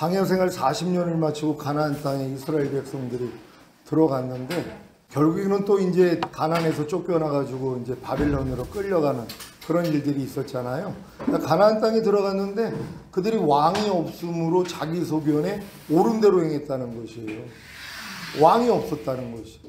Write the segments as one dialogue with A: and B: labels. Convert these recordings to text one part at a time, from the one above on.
A: 광야생활 40년을 마치고 가나안 땅에 이스라엘 백성들이 들어갔는데 결국에는 또 이제 가나안에서 쫓겨나가지고 이제 바빌론으로 끌려가는 그런 일들이 있었잖아요. 그러니까 가나안 땅에 들어갔는데 그들이 왕이 없음으로 자기 소견에 옳은 대로 행했다는 것이에요. 왕이 없었다는 것이.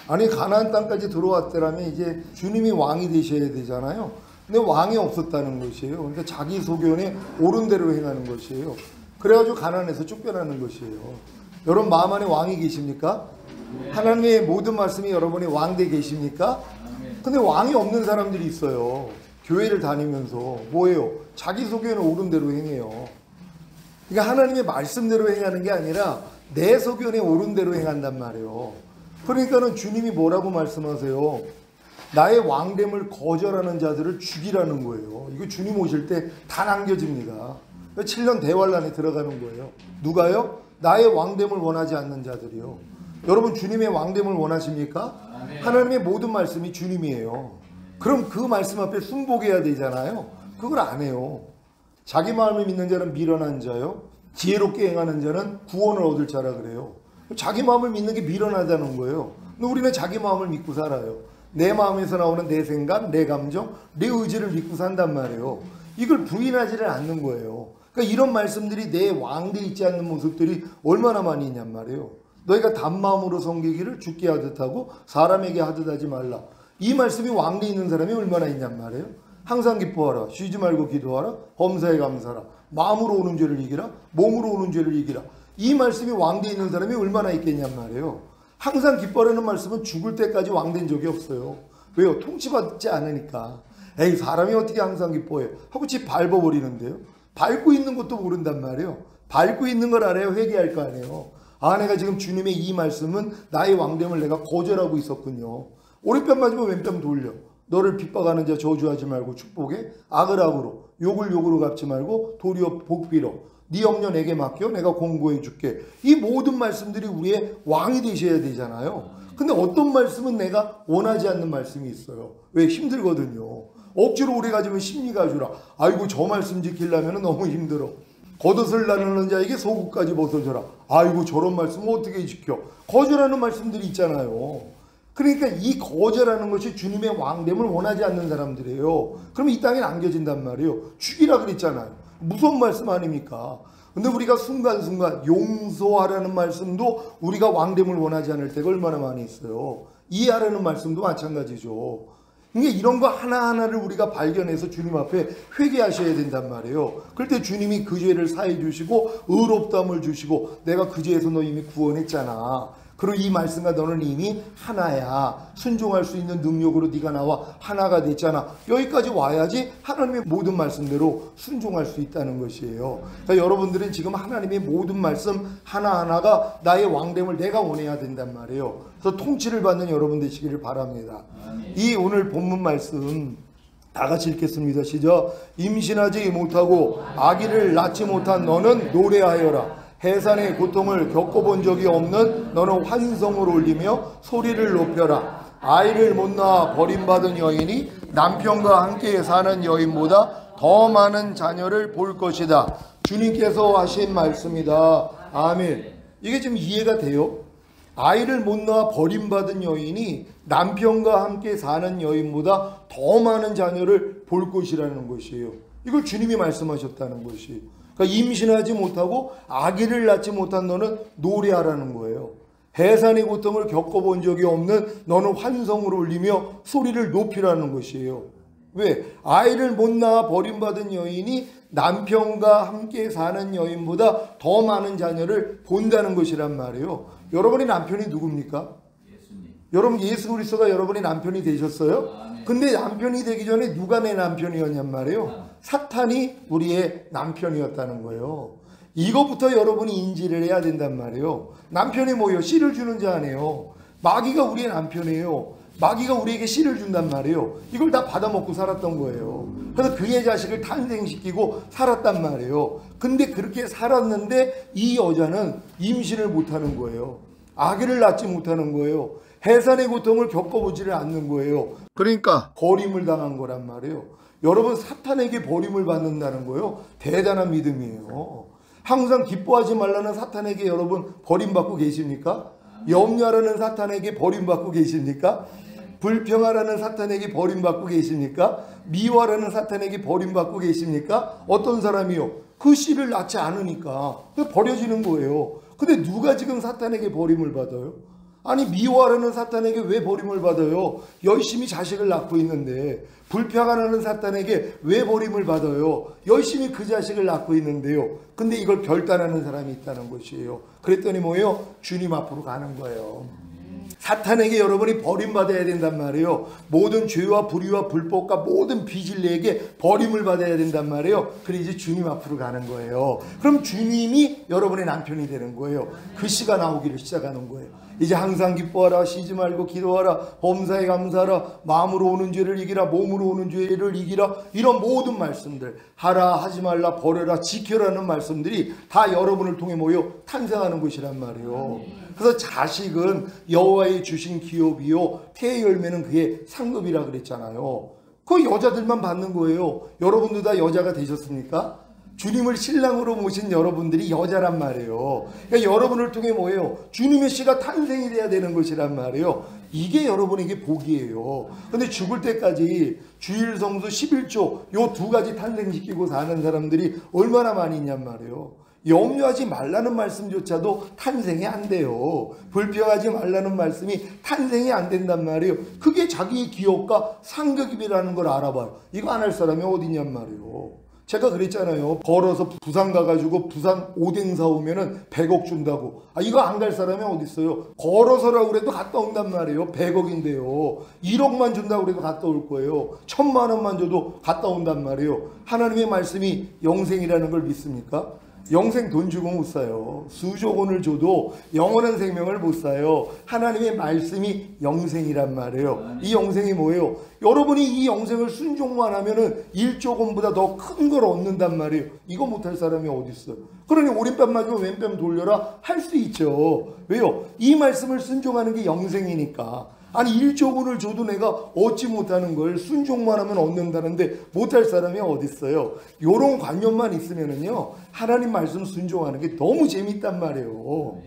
A: 아니 가나안 땅까지 들어왔더라면 이제 주님이 왕이 되셔야 되잖아요. 근데 왕이 없었다는 것이에요. 그러니까 자기 소견에 옳은 대로 행하는 것이에요. 그래가지고 가나안에서 쫓겨나는 것이에요. 여러분 마음 안에 왕이 계십니까? 하나님의 모든 말씀이 여러분의 왕대 계십니까? 근데 왕이 없는 사람들이 있어요. 교회를 다니면서 뭐예요? 자기 소견에 옳은 대로 행해요. 그러니까 하나님의 말씀대로 행하는 게 아니라 내 소견에 옳은 대로 행한단 말이에요. 그러니까는 주님이 뭐라고 말씀하세요? 나의 왕됨을 거절하는 자들을 죽이라는 거예요. 이거 주님 오실 때 다 남겨집니다. 7년 대환란에 들어가는 거예요. 누가요? 나의 왕됨을 원하지 않는 자들이요. 여러분 주님의 왕됨을 원하십니까? 아멘. 하나님의 모든 말씀이 주님이에요. 그럼 그 말씀 앞에 순복해야 되잖아요. 그걸 안 해요. 자기 마음을 믿는 자는 미련한 자요, 지혜롭게 행하는 자는 구원을 얻을 자라 그래요. 자기 마음을 믿는 게 미련하다는 거예요. 근데 우리는 자기 마음을 믿고 살아요. 내 마음에서 나오는 내 생각, 내 감정, 내 의지를 믿고 산단 말이에요. 이걸 부인하지를 않는 거예요. 그러니까 이런 말씀들이 내 왕돼 있지 않는 모습들이 얼마나 많이 있냔 말이에요. 너희가 단마음으로 섬기기를 주께 하듯 하고 사람에게 하듯 하지 말라. 이 말씀이 왕돼 있는 사람이 얼마나 있냔 말이에요. 항상 기뻐하라. 쉬지 말고 기도하라. 범사에 감사하라. 마음으로 오는 죄를 이기라. 몸으로 오는 죄를 이기라. 이 말씀이 왕돼 있는 사람이 얼마나 있겠냔 말이에요. 항상 기뻐하라는 말씀은 죽을 때까지 왕된 적이 없어요. 왜요? 통치받지 않으니까. 에이 사람이 어떻게 항상 기뻐해요? 하고 집 밟아버리는데요. 밟고 있는 것도 모른단 말이에요. 밟고 있는 걸 알아야 회개할 거 아니에요. 아 내가 지금 주님의 이 말씀은 나의 왕됨을 내가 거절하고 있었군요. 오른편 맞으면 왼편 돌려. 너를 핍박하는 자 저주하지 말고 축복해. 악을 악으로 욕을 욕으로 갚지 말고 도리어 복비로. 네 염려 내게 맡겨 내가 공고해 줄게. 이 모든 말씀들이 우리의 왕이 되셔야 되잖아요. 근데 어떤 말씀은 내가 원하지 않는 말씀이 있어요. 왜? 힘들거든요. 억지로 오래 가지면 심리가 주라. 아이고 저 말씀 지키려면 너무 힘들어. 겉옷을 나누는 자에게 속옷까지 벗어줘라. 아이고 저런 말씀 어떻게 지켜. 거절하는 말씀들이 있잖아요. 그러니까 이 거절하는 것이 주님의 왕됨을 원하지 않는 사람들이에요. 그럼 이 땅에 남겨진단 말이에요. 죽이라 그랬잖아요. 무서운 말씀 아닙니까? 근데 우리가 순간순간 용서하라는 말씀도 우리가 왕됨을 원하지 않을 때가 얼마나 많이 있어요. 이해하라는 말씀도 마찬가지죠. 그러니까 이런 거 하나하나를 우리가 발견해서 주님 앞에 회개하셔야 된단 말이에요. 그럴 때 주님이 그 죄를 사해 주시고 의롭다함을 주시고 내가 그 죄에서 너 이미 구원했잖아. 그리고 이 말씀과 너는 이미 하나야. 순종할 수 있는 능력으로 네가 나와 하나가 됐잖아. 여기까지 와야지 하나님의 모든 말씀대로 순종할 수 있다는 것이에요. 그러니까 여러분들은 지금 하나님의 모든 말씀 하나하나가 나의 왕됨을 내가 원해야 된단 말이에요. 그래서 통치를 받는 여러분 되시기를 바랍니다. 이 오늘 본문 말씀 다 같이 읽겠습니다. 시작. 임신하지 못하고 아기를 낳지 못한 너는 노래하여라. 해산의 고통을 겪어본 적이 없는 너는 환성을 올리며 소리를 높여라. 아이를 못 낳아 버림받은 여인이 남편과 함께 사는 여인보다 더 많은 자녀를 볼 것이다. 주님께서 하신 말씀이다. 아멘. 이게 지금 이해가 돼요? 아이를 못 낳아 버림받은 여인이 남편과 함께 사는 여인보다 더 많은 자녀를 볼 것이라는 것이에요. 이걸 주님이 말씀하셨다는 것이에요. 그러니까 임신하지 못하고 아기를 낳지 못한 너는 노래하라는 거예요. 해산의 고통을 겪어본 적이 없는 너는 환성을 올리며 소리를 높이라는 것이에요. 왜? 아이를 못 낳아 버림받은 여인이 남편과 함께 사는 여인보다 더 많은 자녀를 본다는 것이란 말이에요. 여러분의 남편이 누굽니까? 예수님. 여러분 예수 그리스도가 여러분의 남편이 되셨어요? 근데 남편이 되기 전에 누가 내 남편이었냔 말이에요. 사탄이 우리의 남편이었다는 거예요. 이것부터 여러분이 인지를 해야 된단 말이에요. 남편이 뭐예요? 씨를 주는 자 아니에요. 마귀가 우리의 남편이에요. 마귀가 우리에게 씨를 준단 말이에요. 이걸 다 받아먹고 살았던 거예요. 그래서 그의 자식을 탄생시키고 살았단 말이에요. 근데 그렇게 살았는데 이 여자는 임신을 못하는 거예요. 아기를 낳지 못하는 거예요. 해산의 고통을 겪어보지를 않는 거예요. 그러니까 버림을 당한 거란 말이에요. 여러분 사탄에게 버림을 받는다는 거예요. 대단한 믿음이에요. 항상 기뻐하지 말라는 사탄에게 여러분 버림받고 계십니까? 염려하라는 사탄에게 버림받고 계십니까? 불평하라는 사탄에게 버림받고 계십니까? 미워하라는 사탄에게 버림받고 계십니까? 어떤 사람이요? 그 씨를 낳지 않으니까 버려지는 거예요. 근데 누가 지금 사탄에게 버림을 받아요? 아니 미워하라는 사탄에게 왜 버림을 받아요? 열심히 자식을 낳고 있는데. 불평하라는 사탄에게 왜 버림을 받아요? 열심히 그 자식을 낳고 있는데요. 근데 이걸 결단하는 사람이 있다는 것이에요. 그랬더니 뭐예요? 주님 앞으로 가는 거예요. 사탄에게 여러분이 버림받아야 된단 말이에요. 모든 죄와 불의와 불법과 모든 비질리에게 버림을 받아야 된단 말이에요. 그래 이제 주님 앞으로 가는 거예요. 그럼 주님이 여러분의 남편이 되는 거예요. 그 시가 나오기를 시작하는 거예요. 이제 항상 기뻐하라, 쉬지 말고 기도하라, 범사에 감사하라, 마음으로 오는 죄를 이기라, 몸으로 오는 죄를 이기라, 이런 모든 말씀들, 하라, 하지 말라, 버려라, 지켜라는 말씀들이 다 여러분을 통해 모여 탄생하는 것이란 말이에요. 그래서 자식은 여호와의 주신 기업이요, 태의 열매는 그의 상급이라 그랬잖아요. 그 여자들만 받는 거예요. 여러분도 다 여자가 되셨습니까? 주님을 신랑으로 모신 여러분들이 여자란 말이에요. 그러니까 여러분을 통해 뭐예요? 주님의 씨가 탄생이 돼야 되는 것이란 말이에요. 이게 여러분에게 복이에요. 근데 죽을 때까지 주일 성수 11조 요 두 가지 탄생시키고 사는 사람들이 얼마나 많이 있냔 말이에요. 염려하지 말라는 말씀조차도 탄생이 안 돼요. 불평하지 말라는 말씀이 탄생이 안 된단 말이에요. 그게 자기의 기업과 상급이라는 걸 알아봐요. 이거 안 할 사람이 어디냔 말이에요. 제가 그랬잖아요. 걸어서 부산 가가지고 부산 오뎅 사오면은 100억 준다고. 이거 안 갈 사람이 어디 있어요? 걸어서라고 그래도 갔다 온단 말이에요. 100억인데요. 1억만 준다고 그래도 갔다 올 거예요. 1000만 원만 줘도 갔다 온단 말이에요. 하나님의 말씀이 영생이라는 걸 믿습니까? 영생 돈 주고 못 사요. 수조 원을 줘도 영원한 생명을 못 사요. 하나님의 말씀이 영생이란 말이에요. 이 영생이 뭐예요? 여러분이 이 영생을 순종만 하면은 1조 원보다 더 큰 걸 얻는단 말이에요. 이거 못할 사람이 어디 있어요? 그러니 오른뺨 맞으면 왼뺨 돌려라 할 수 있죠. 왜요? 이 말씀을 순종하는 게 영생이니까. 아니 1조 원을 줘도 내가 얻지 못하는 걸 순종만 하면 얻는다는데 못할 사람이 어디 있어요? 요런 관념만 있으면은요 하나님 말씀 순종하는 게 너무 재밌단 말이에요.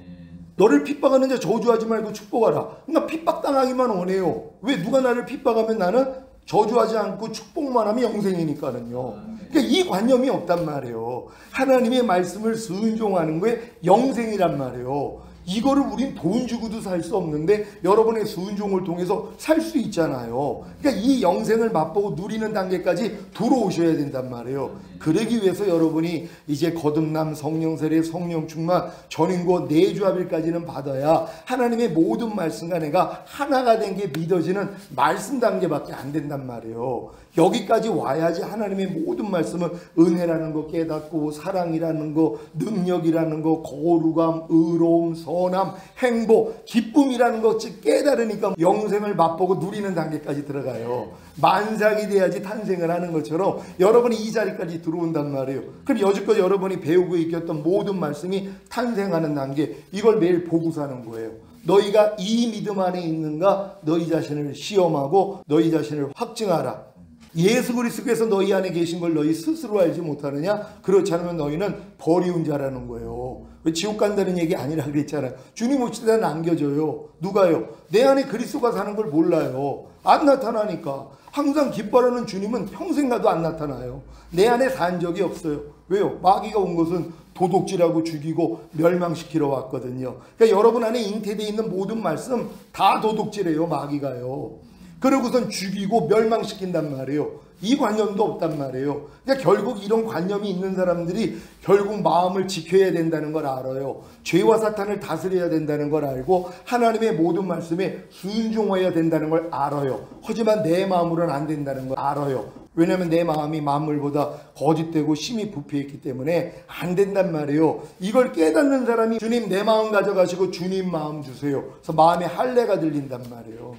A: 너를 핍박하는 자 저주하지 말고 축복하라. 그러니까 핍박당하기만 원해요. 왜? 누가 나를 핍박하면 나는 저주하지 않고 축복만 하면 영생이니까는요. 그러니까 이 관념이 없단 말이에요. 하나님의 말씀을 순종하는 게 영생이란 말이에요. 이거를 우린 돈 주고도 살 수 없는데 여러분의 순종을 통해서 살 수 있잖아요. 그러니까 이 영생을 맛보고 누리는 단계까지 들어오셔야 된단 말이에요. 그러기 위해서 여러분이 이제 거듭남, 성령 세례, 성령 충만, 전인고 내주합일까지는 받아야 하나님의 모든 말씀과 내가 하나가 된 게 믿어지는 말씀 단계밖에 안 된단 말이에요. 여기까지 와야지 하나님의 모든 말씀은 은혜라는 거 깨닫고 사랑이라는 거, 능력이라는 거, 거룩함, 의로움, 선함, 행복, 기쁨이라는 것을 깨달으니까 영생을 맛보고 누리는 단계까지 들어가요. 만삭이 돼야지 탄생을 하는 것처럼 여러분이 이 자리까지 들어온단 말이에요. 그럼 여지껏 여러분이 배우고 익혔던 모든 말씀이 탄생하는 단계, 이걸 매일 보고 사는 거예요. 너희가 이 믿음 안에 있는가? 너희 자신을 시험하고 너희 자신을 확증하라. 예수 그리스도께서 너희 안에 계신 걸 너희 스스로 알지 못하느냐? 그렇지 않으면 너희는 버리운 자라는 거예요. 왜 지옥 간다는 얘기 아니라 그랬잖아요. 주님 오실 때는 안겨져요. 누가요? 내 안에 그리스도가 사는 걸 몰라요. 안 나타나니까. 항상 기뻐하는 주님은 평생 가도 안 나타나요. 내 안에 산 적이 없어요. 왜요? 마귀가 온 것은 도둑질하고 죽이고 멸망시키러 왔거든요. 그러니까 여러분 안에 잉태되어 있는 모든 말씀 다 도둑질해요. 마귀가요. 그러고선 죽이고 멸망시킨단 말이에요. 이 관념도 없단 말이에요. 그러니까 결국 이런 관념이 있는 사람들이 결국 마음을 지켜야 된다는 걸 알아요. 죄와 사탄을 다스려야 된다는 걸 알고 하나님의 모든 말씀에 순종해야 된다는 걸 알아요. 하지만 내 마음으로는 안 된다는 걸 알아요. 왜냐하면 내 마음이 만물보다 거짓되고 심히 부패했기 때문에 안 된단 말이에요. 이걸 깨닫는 사람이 주님 내 마음 가져가시고 주님 마음 주세요. 그래서 마음에 할례가 들린단 말이에요.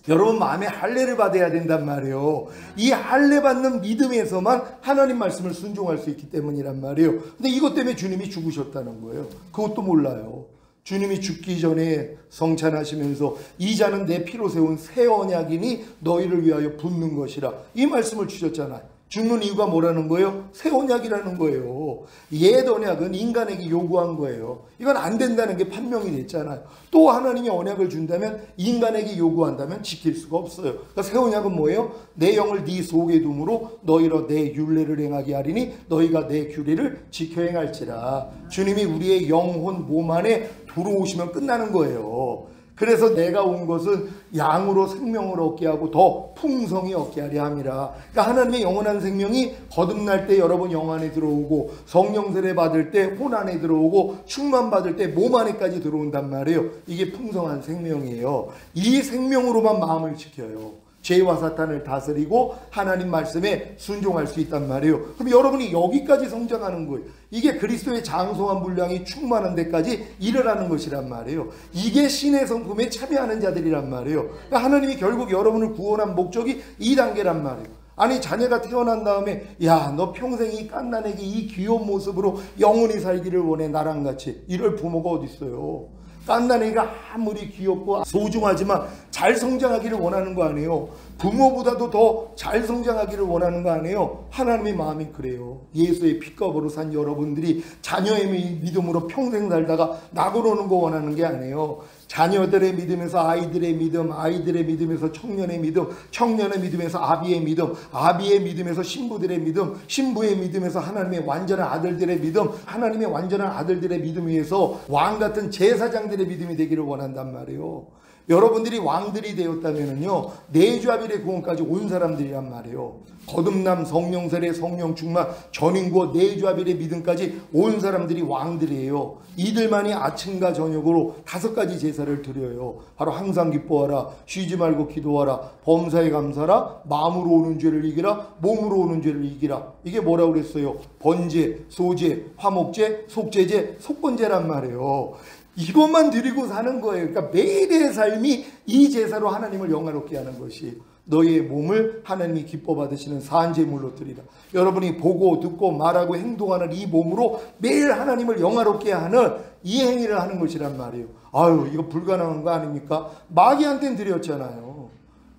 A: 여러분 마음에 할례를 받아야 된단 말이에요. 이 할례 받는 믿음에서만 하나님 말씀을 순종할 수 있기 때문이란 말이에요. 근데 이것 때문에 주님이 죽으셨다는 거예요. 그것도 몰라요. 주님이 죽기 전에 성찬하시면서 이 자는 내 피로 세운 새 언약이니 너희를 위하여 붓는 것이라 이 말씀을 주셨잖아요. 죽는 이유가 뭐라는 거예요? 새 언약이라는 거예요. 옛 언약은 인간에게 요구한 거예요. 이건 안 된다는 게 판명이 됐잖아요. 또 하나님이 언약을 준다면 인간에게 요구한다면 지킬 수가 없어요. 그러니까 새 언약은 뭐예요? 내 영을 네 속에 둠으로 너희로 내 율례를 행하게 하리니 너희가 내 규례를 지켜 행할지라. 주님이 우리의 영혼 몸 안에 들어오시면 끝나는 거예요. 그래서 내가 온 것은 양으로 생명을 얻게 하고 더 풍성히 얻게 하려 함이라. 그러니까 하나님의 영원한 생명이 거듭날 때 여러분 영 안에 들어오고 성령 세례 받을 때 혼 안에 들어오고 충만 받을 때 몸 안에까지 들어온단 말이에요. 이게 풍성한 생명이에요. 이 생명으로만 마음을 지켜요. 죄와 사탄을 다스리고 하나님 말씀에 순종할 수 있단 말이에요. 그럼 여러분이 여기까지 성장하는 거예요. 이게 그리스도의 장성한 분량이 충만한 데까지 이르라는 것이란 말이에요. 이게 신의 성품에 참여하는 자들이란 말이에요. 그러니까 하나님이 결국 여러분을 구원한 목적이 이 단계란 말이에요. 아니 자녀가 태어난 다음에 야 너 평생 이 갓난애기 이 귀여운 모습으로 영원히 살기를 원해 나랑 같이 이럴 부모가 어디 있어요. 갓난애기가 아무리 귀엽고 소중하지만 잘 성장하기를 원하는 거 아니에요. 부모보다도 더 잘 성장하기를 원하는 거 아니에요. 하나님의 마음이 그래요. 예수의 피값으로 산 여러분들이 자녀의 믿음으로 평생 살다가 낙오로는 거 원하는 게 아니에요. 자녀들의 믿음에서 아이들의 믿음, 아이들의 믿음에서 청년의 믿음, 청년의 믿음에서 아비의 믿음, 아비의 믿음에서 신부들의 믿음, 신부의 믿음에서 하나님의 완전한 아들들의 믿음, 하나님의 완전한 아들들의 믿음 위에서 왕같은 제사장들의 믿음이 되기를 원한단 말이에요. 여러분들이 왕들이 되었다면요 내주아빌의 구원까지 온 사람들이란 말이에요. 거듭남, 성령 세례, 성령 충만, 전인구원, 내주아빌의 믿음까지 온 사람들이 왕들이에요. 이들만이 아침과 저녁으로 5가지 제사를 드려요. 바로 항상 기뻐하라, 쉬지 말고 기도하라, 범사에 감사하라, 마음으로 오는 죄를 이기라, 몸으로 오는 죄를 이기라. 이게 뭐라고 그랬어요? 번제, 소제, 화목제, 속제제, 속건제란 말이에요. 이것만 드리고 사는 거예요. 그러니까 매일의 삶이 이 제사로 하나님을 영화롭게 하는 것이 너희의 몸을 하나님이 기뻐 받으시는 산제물로 드리라. 여러분이 보고 듣고 말하고 행동하는 이 몸으로 매일 하나님을 영화롭게 하는 이 행위를 하는 것이란 말이에요. 아유 이거 불가능한 거 아닙니까? 마귀한테는 드렸잖아요.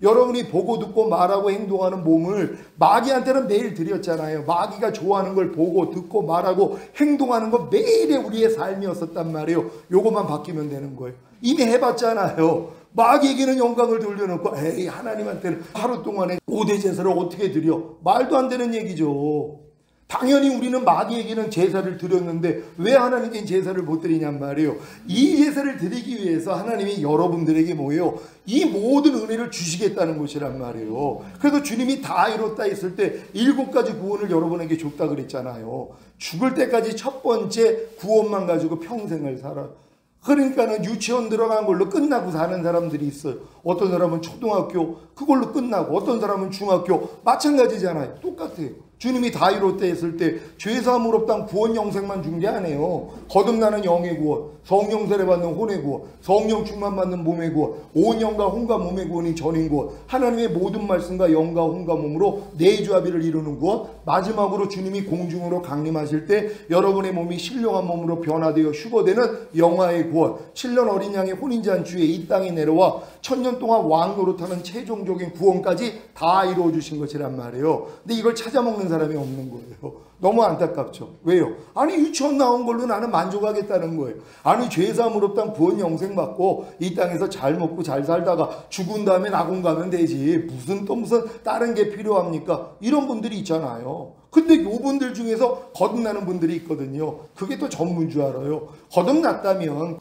A: 여러분이 보고 듣고 말하고 행동하는 몸을 마귀한테는 매일 드렸잖아요. 마귀가 좋아하는 걸 보고 듣고 말하고 행동하는 거 매일의 우리의 삶이었었단 말이에요. 요것만 바뀌면 되는 거예요. 이미 해봤잖아요. 마귀에게는 영광을 돌려놓고 에이 하나님한테는 하루 동안에 5대 제사를 어떻게 드려? 말도 안 되는 얘기죠. 당연히 우리는 마귀에게는 제사를 드렸는데 왜 하나님께 제사를 못 드리냔 말이에요. 이 제사를 드리기 위해서 하나님이 여러분들에게 뭐예요? 이 모든 은혜를 주시겠다는 것이란 말이에요. 그래서 주님이 다 이뤘다 했을 때 7가지 구원을 여러분에게 줬다 그랬잖아요. 죽을 때까지 첫 번째 구원만 가지고 평생을 살아. 그러니까는 유치원 들어간 걸로 끝나고 사는 사람들이 있어요. 어떤 사람은 초등학교 그걸로 끝나고 어떤 사람은 중학교 마찬가지잖아요. 똑같아요. 주님이 다 이뤘다 했을 때 죄사함을 없당 구원 영생만 준 게 아니에요. 거듭나는 영의 구원, 성령 세례 받는 혼의 구원, 성령 충만 받는 몸의 구원, 온 영과 혼과 몸의 구원이 전인 구원, 하나님의 모든 말씀과 영과 혼과 몸으로 내주합의를 이루는 구원, 마지막으로 주님이 공중으로 강림하실 때 여러분의 몸이 신령한 몸으로 변화되어 휴거되는 영화의 구원, 7년 어린 양의 혼인잔치에 이 땅에 내려와 1000년 동안 왕 노릇하는 최종적인 구원까지 다 이루어 주신 것이란 말이에요. 근데 이걸 찾아먹는 사람이 없는 거예요. 너무 안타깝죠. 왜요? 아니 유치원 나온 걸로 나는 만족하겠다는 거예요. 아니 죄사함을 없단 구원 영생 받고 이 땅에서 잘 먹고 잘 살다가 죽은 다음에 낙원 가면 되지 무슨 다른 게 필요합니까? 이런 분들이 있잖아요. 근데 요분들 중에서 거듭나는 분들이 있거든요. 그게 또 전문 줄 알아요.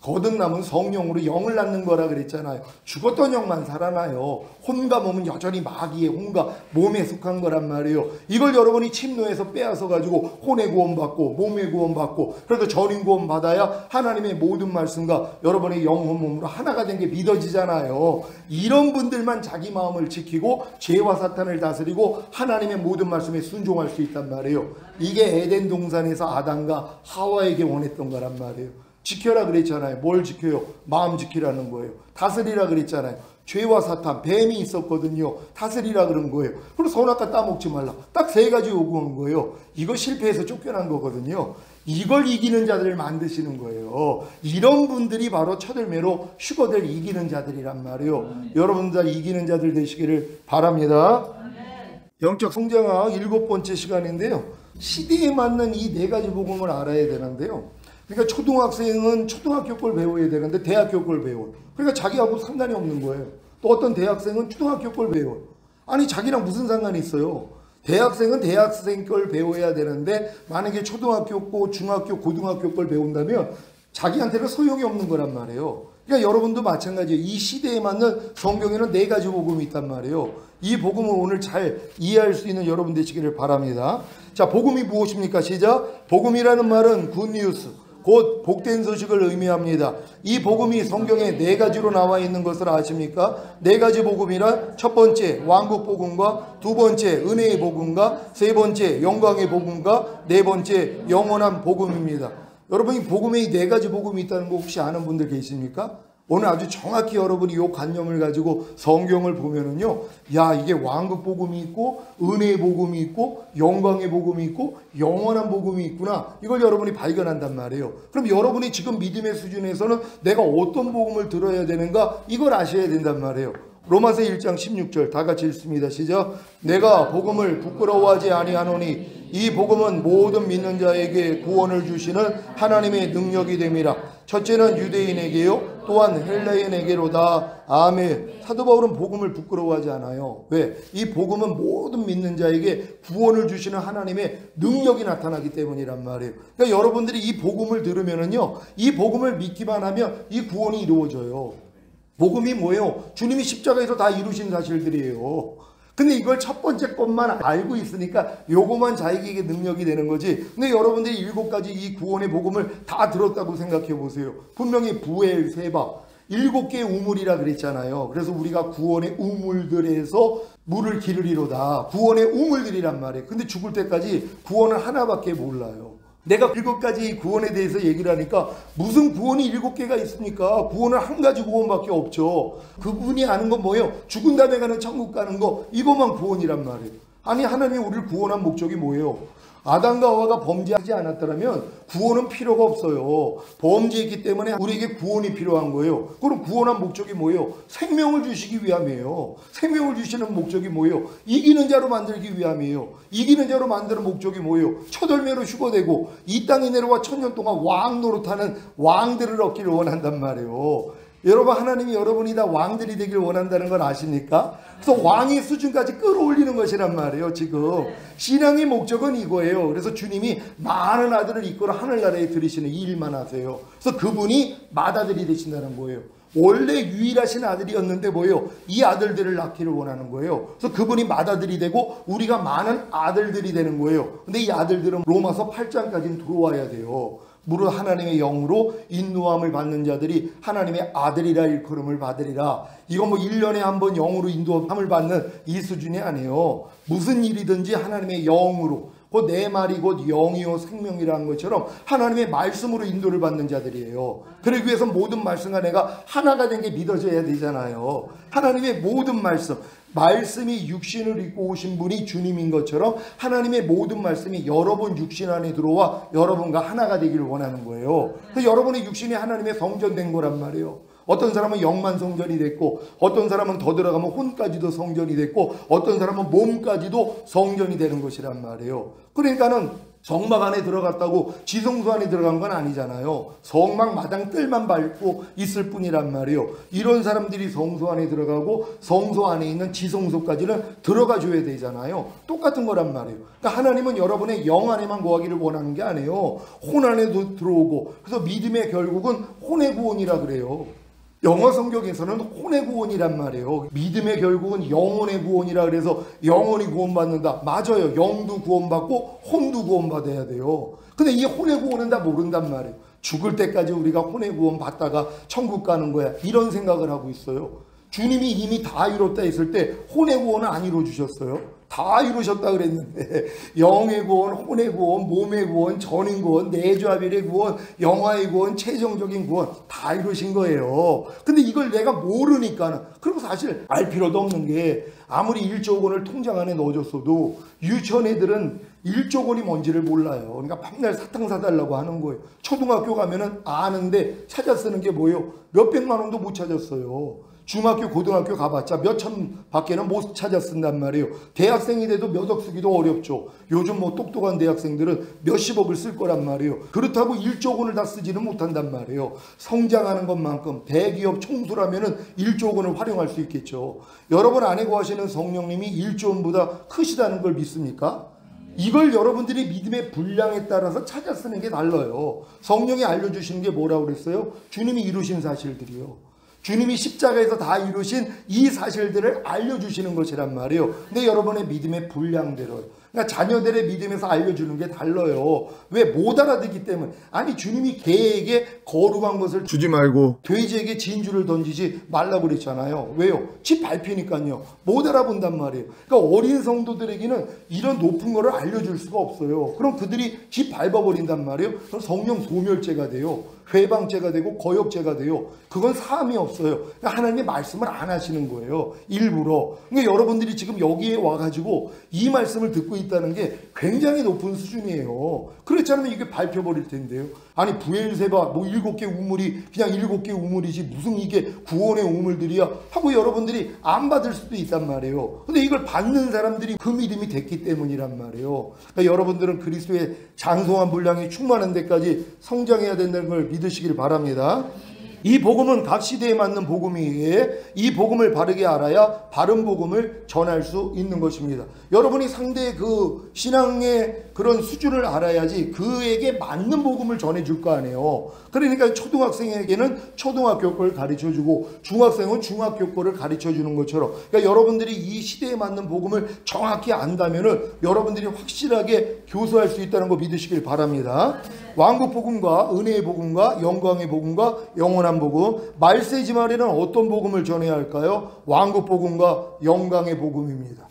A: 거듭남은 성령으로 영을 낳는 거라 그랬잖아요. 죽었던 영만 살아나요. 혼과 몸은 여전히 마귀의 혼과 몸에 속한 거란 말이에요. 이걸 여러분이 침노에서 빼앗아 가지고 혼의 구원 받고 몸의 구원 받고 그래도 전인 구원 받아야 하나님의 모든 말씀과 여러분의 영혼 몸으로 하나가 된 게 믿어지잖아요. 이런 분들만 자기 마음을 지키고 죄와 사탄을 다스리고 하나님의 모든 말씀에 순종할 수 있단 말이에요. 이게 에덴 동산에서 아담과 하와에게 원했던 거란 말이에요. 지켜라 그랬잖아요. 뭘 지켜요? 마음 지키라는 거예요. 다스리라 그랬잖아요. 죄와 사탄, 뱀이 있었거든요. 다스리라 그런 거예요. 그리고 선악과 따먹지 말라. 딱 3가지 요구한 거예요. 이거 실패해서 쫓겨난 거거든요. 이걸 이기는 자들을 만드시는 거예요. 이런 분들이 바로 첫열매로 휴거될 이기는 자들이란 말이에요. 여러분들 이기는 자들 되시기를 바랍니다. 영적 성장학 7번째 시간인데요. 시대에 맞는 이 4가지 복음을 알아야 되는데요. 그러니까 초등학생은 초등학교 걸 배워야 되는데 대학교 걸 배워요. 그러니까 자기하고 상관이 없는 거예요. 또 어떤 대학생은 초등학교 걸 배워요. 아니 자기랑 무슨 상관이 있어요. 대학생은 대학생 걸 배워야 되는데 만약에 초등학교 거, 중학교, 고등학교 걸 배운다면 자기한테는 소용이 없는 거란 말이에요. 그러니까 여러분도 마찬가지예요. 이 시대에 맞는 성경에는 4가지 복음이 있단 말이에요. 이 복음을 오늘 잘 이해할 수 있는 여러분 되시기를 바랍니다. 자, 복음이 무엇입니까? 시작. 복음이라는 말은 굿뉴스, 곧 복된 소식을 의미합니다. 이 복음이 성경에 4가지로 나와 있는 것을 아십니까? 4가지 복음이란 첫 번째 왕국 복음과 두 번째 은혜의 복음과 세 번째 영광의 복음과 네 번째 영원한 복음입니다. 여러분 이 복음에 이 4가지 복음이 있다는 거 혹시 아는 분들 계십니까? 오늘 아주 정확히 여러분이 이 관념을 가지고 성경을 보면은요, 야 이게 왕국 복음이 있고 은혜의 복음이 있고 영광의 복음이 있고 영원한 복음이 있구나, 이걸 여러분이 발견한단 말이에요. 그럼 여러분이 지금 믿음의 수준에서는 내가 어떤 복음을 들어야 되는가, 이걸 아셔야 된단 말이에요. 로마서 1장 16절 다 같이 읽습니다. 시작. 내가 복음을 부끄러워하지 아니하노니 이 복음은 모든 믿는 자에게 구원을 주시는 하나님의 능력이 됨이라. 첫째는 유대인에게요 또한 헬라인에게로다. 아멘. 사도 바울은 복음을 부끄러워하지 않아요. 왜? 이 복음은 모든 믿는 자에게 구원을 주시는 하나님의 능력이 나타나기 때문이란 말이에요. 그러니까 여러분들이 이 복음을 들으면은요, 이 복음을 믿기만 하면 이 구원이 이루어져요. 복음이 뭐예요? 주님이 십자가에서 다 이루신 사실들이에요. 근데 이걸 첫 번째 것만 알고 있으니까 요거만 자기에게 능력이 되는 거지. 근데 여러분들이 7가지 이 구원의 복음을 다 들었다고 생각해 보세요. 분명히 부엘, 세바 7개의 우물이라 그랬잖아요. 그래서 우리가 구원의 우물들에서 물을 기르리로다. 구원의 우물들이란 말이에요. 근데 죽을 때까지 구원을 하나밖에 몰라요. 내가 7가지 구원에 대해서 얘기를 하니까 무슨 구원이 7개가 있습니까? 구원은 한 가지 구원밖에 없죠. 그분이 아는 건 뭐예요? 죽은 다음에 가는 천국 가는 거, 이것만 구원이란 말이에요. 아니 하나님이 우리를 구원한 목적이 뭐예요? 아담과 하와가 범죄하지 않았더라면 구원은 필요가 없어요. 범죄했기 때문에 우리에게 구원이 필요한 거예요. 그럼 구원한 목적이 뭐예요? 생명을 주시기 위함이에요. 생명을 주시는 목적이 뭐예요? 이기는 자로 만들기 위함이에요. 이기는 자로 만드는 목적이 뭐예요? 초덜매로 휴거되고 이 땅에 내려와 1000년 동안 왕 노릇하는 왕들을 얻기를 원한단 말이에요. 여러분 하나님이 여러분이 다 왕들이 되길 원한다는 걸 아십니까? 그래서 왕의 수준까지 끌어올리는 것이란 말이에요. 지금 신앙의 목적은 이거예요. 그래서 주님이 많은 아들을 이끌어 하늘나라에 들이시는 이 일만 하세요. 그래서 그분이 맏아들이 되신다는 거예요. 원래 유일하신 아들이었는데 뭐예요? 이 아들들을 낳기를 원하는 거예요. 그래서 그분이 맏아들이 되고 우리가 많은 아들들이 되는 거예요. 근데 이 아들들은 로마서 8장까지는 들어와야 돼요. 무릇 하나님의 영으로 인도함을 받는 자들이 하나님의 아들이라 일컬음을 받으리라. 이건 뭐 1년에 한 번 영으로 인도함을 받는 이 수준이 아니에요. 무슨 일이든지 하나님의 영으로, 곧 내 말이 곧 영이요 생명이라는 것처럼 하나님의 말씀으로 인도를 받는 자들이에요. 그러기 위해서 모든 말씀과 내가 하나가 된 게 믿어져야 되잖아요. 하나님의 모든 말씀이 육신을 입고 오신 분이 주님인 것처럼 하나님의 모든 말씀이 여러분 육신 안에 들어와 여러분과 하나가 되기를 원하는 거예요. 그래서 여러분의 육신이 하나님의 성전된 거란 말이에요. 어떤 사람은 영만 성전이 됐고, 어떤 사람은 더 들어가면 혼까지도 성전이 됐고, 어떤 사람은 몸까지도 성전이 되는 것이란 말이에요. 그러니까는 성막 안에 들어갔다고 지성소 안에 들어간 건 아니잖아요. 성막 마당 뜰만 밟고 있을 뿐이란 말이에요. 이런 사람들이 성소 안에 들어가고 성소 안에 있는 지성소까지는 들어가 줘야 되잖아요. 똑같은 거란 말이에요. 그러니까 하나님은 여러분의 영 안에만 거하기를 원하는 게 아니에요. 혼 안에도 들어오고, 그래서 믿음의 결국은 혼의 구원이라 그래요. 영어 성경에서는 혼의 구원이란 말이에요. 믿음의 결국은 영혼의 구원이라 그래서 영혼이 구원받는다. 맞아요. 영도 구원받고 혼도 구원받아야 돼요. 근데 이 혼의 구원은 다 모른단 말이에요. 죽을 때까지 우리가 혼의 구원 받다가 천국 가는 거야, 이런 생각을 하고 있어요. 주님이 이미 다 이뤘다 했을 때 혼의 구원은 안 이루어주셨어요. 다 이루셨다 그랬는데 영의 구원, 혼의 구원, 몸의 구원, 전인 구원, 내주아벨의 구원, 영화의 구원, 최종적인 구원 다 이루신 거예요. 근데 이걸 내가 모르니까는, 그리고 사실 알 필요도 없는 게 아무리 1조 원을 통장 안에 넣어줬어도 유치원 애들은 1조 원이 뭔지를 몰라요. 그러니까 밤날 사탕 사달라고 하는 거예요. 초등학교 가면은 아는데 찾아 쓰는 게 뭐예요? 몇백만 원도 못 찾았어요. 중학교, 고등학교 가봤자 몇천 밖에는 못 찾아 쓴단 말이에요. 대학생이 돼도 몇 억 쓰기도 어렵죠. 요즘 뭐 똑똑한 대학생들은 몇십억을 쓸 거란 말이에요. 그렇다고 1조 원을 다 쓰지는 못한단 말이에요. 성장하는 것만큼 대기업 총수라면은 1조 원을 활용할 수 있겠죠. 여러분 안에 거하시는 성령님이 1조 원보다 크시다는 걸 믿습니까? 이걸 여러분들이 믿음의 분량에 따라서 찾아 쓰는 게 달라요. 성령이 알려주시는 게 뭐라고 그랬어요? 주님이 이루신 사실들이요. 주님이 십자가에서 다 이루신 이 사실들을 알려주시는 것이란 말이에요. 근데 여러분의 믿음의 분량대로, 그러니까 자녀들의 믿음에서 알려주는 게 달라요. 왜? 못 알아듣기 때문에. 아니 주님이 개에게 거룩한 것을 주지 말고 돼지에게 진주를 던지지 말라고 그랬잖아요. 왜요? 지 밟히니까요. 못 알아본단 말이에요. 그러니까 어린 성도들에게는 이런 높은 거를 알려줄 수가 없어요. 그럼 그들이 지 밟아버린단 말이에요. 그럼 성령 소멸죄가 돼요. 회방죄가 되고 거역죄가 돼요. 그건 사함이 없어요. 그러니까 하나님의 말씀을 안 하시는 거예요. 일부러. 그러니까 여러분들이 지금 여기에 와가지고 이 말씀을 듣고 있다는 게 굉장히 높은 수준이에요. 그렇지 않으면 이게 밟혀버릴 텐데요. 아니 부엘세바 뭐 7개 우물이 그냥 7개 우물이지 무슨 이게 구원의 우물들이야 하고 여러분들이 안 받을 수도 있단 말이에요. 근데 이걸 받는 사람들이 그 믿음이 됐기 때문이란 말이에요. 그러니까 여러분들은 그리스도의 장성한 분량이 충만한 데까지 성장해야 된다는 걸 믿으시길 바랍니다. 이 복음은 각 시대에 맞는 복음이기에 이 복음을 바르게 알아야 바른 복음을 전할 수 있는 것입니다. 여러분이 상대의 그 신앙의 그런 수준을 알아야지 그에게 맞는 복음을 전해줄 거 아니에요. 그러니까 초등학생에게는 초등학교 거를 가르쳐주고 중학생은 중학교 거를 가르쳐주는 것처럼, 그러니까 여러분들이 이 시대에 맞는 복음을 정확히 안다면은 여러분들이 확실하게 교수할 수 있다는 거 믿으시길 바랍니다. 왕국 복음과 은혜의 복음과 영광의 복음과 영원한 복음, 말세지 말에는 어떤 복음을 전해야 할까요? 왕국 복음과 영광의 복음입니다.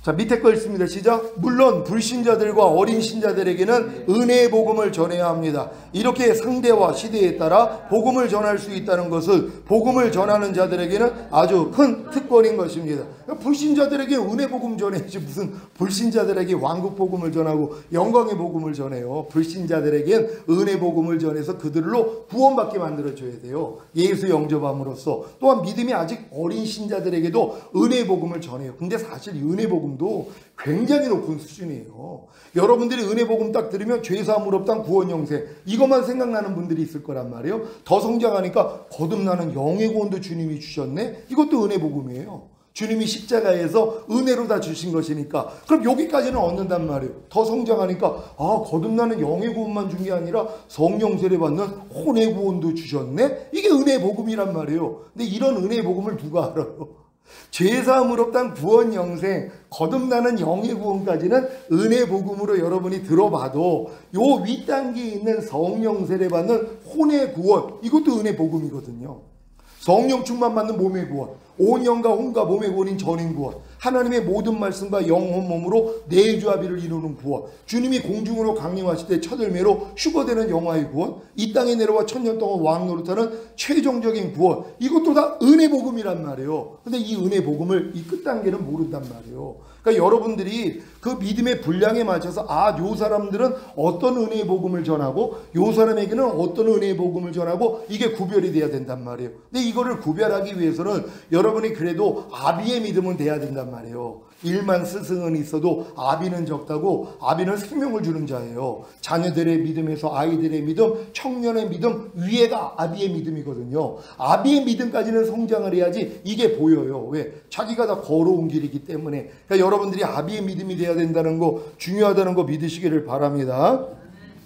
A: 자, 밑에 거 읽습니다. 시작. 물론 불신자들과 어린 신자들에게는 은혜의 복음을 전해야 합니다. 이렇게 상대와 시대에 따라 복음을 전할 수 있다는 것은 복음을 전하는 자들에게는 아주 큰 특권인 것입니다. 불신자들에게 은혜 복음 전해야지 무슨 불신자들에게 왕국 복음을 전하고 영광의 복음을 전해요. 불신자들에겐 은혜 복음을 전해서 그들로 구원받게 만들어줘야 돼요. 예수 영접함으로써. 또한 믿음이 아직 어린 신자들에게도 은혜 복음을 전해요. 근데 사실 은혜 복음도 굉장히 높은 수준이에요. 여러분들이 은혜 복음 딱 들으면 죄사함을 없단 구원 영생 이것만 생각나는 분들이 있을 거란 말이에요. 더 성장하니까 거듭나는 영의 구원도 주님이 주셨네. 이것도 은혜 복음이에요. 주님이 십자가에서 은혜로 다 주신 것이니까. 그럼 여기까지는 얻는단 말이에요. 더 성장하니까 거듭나는 영의 구원만 준 게 아니라 성령 세례 받는 혼의 구원도 주셨네. 이게 은혜 복음이란 말이에요. 근데 이런 은혜 복음을 누가 알아요? 죄사함을 없단 구원 영생, 거듭나는 영의 구원까지는 은혜 복음으로 여러분이 들어봐도 요 윗단계에 있는 성령 세례 받는 혼의 구원, 이것도 은혜 복음이거든요. 성령 충만 받는 몸의 구원, 온 영과 혼과 몸의 구원인 전인 구원, 하나님의 모든 말씀과 영혼 몸으로 내주합의를 이루는 구원, 주님이 공중으로 강림하실 때 첫 열매로 휴거되는 영화의 구원, 이 땅에 내려와 천년 동안 왕 노릇하는 최종적인 구원, 이것도 다 은혜 복음이란 말이에요. 근데 이 은혜 복음을 이 끝단계는 모른단 말이에요. 그러니까 여러분들이 그 믿음의 분량에 맞춰서 요 사람들은 어떤 은혜의 복음을 전하고 요 사람에게는 어떤 은혜의 복음을 전하고 이게 구별이 돼야 된단 말이에요. 근데 이거를 구별하기 위해서는 여러분이 그래도 아비의 믿음은 돼야 된단 말이에요. 일만 스승은 있어도 아비는 적다고. 아비는 생명을 주는 자예요. 자녀들의 믿음에서 아이들의 믿음, 청년의 믿음, 위에가 아비의 믿음이거든요. 아비의 믿음까지는 성장을 해야지 이게 보여요. 왜? 자기가 다 걸어온 길이기 때문에. 그러니까 여러분들이 아비의 믿음이 돼야 된다는 거, 중요하다는 거 믿으시기를 바랍니다.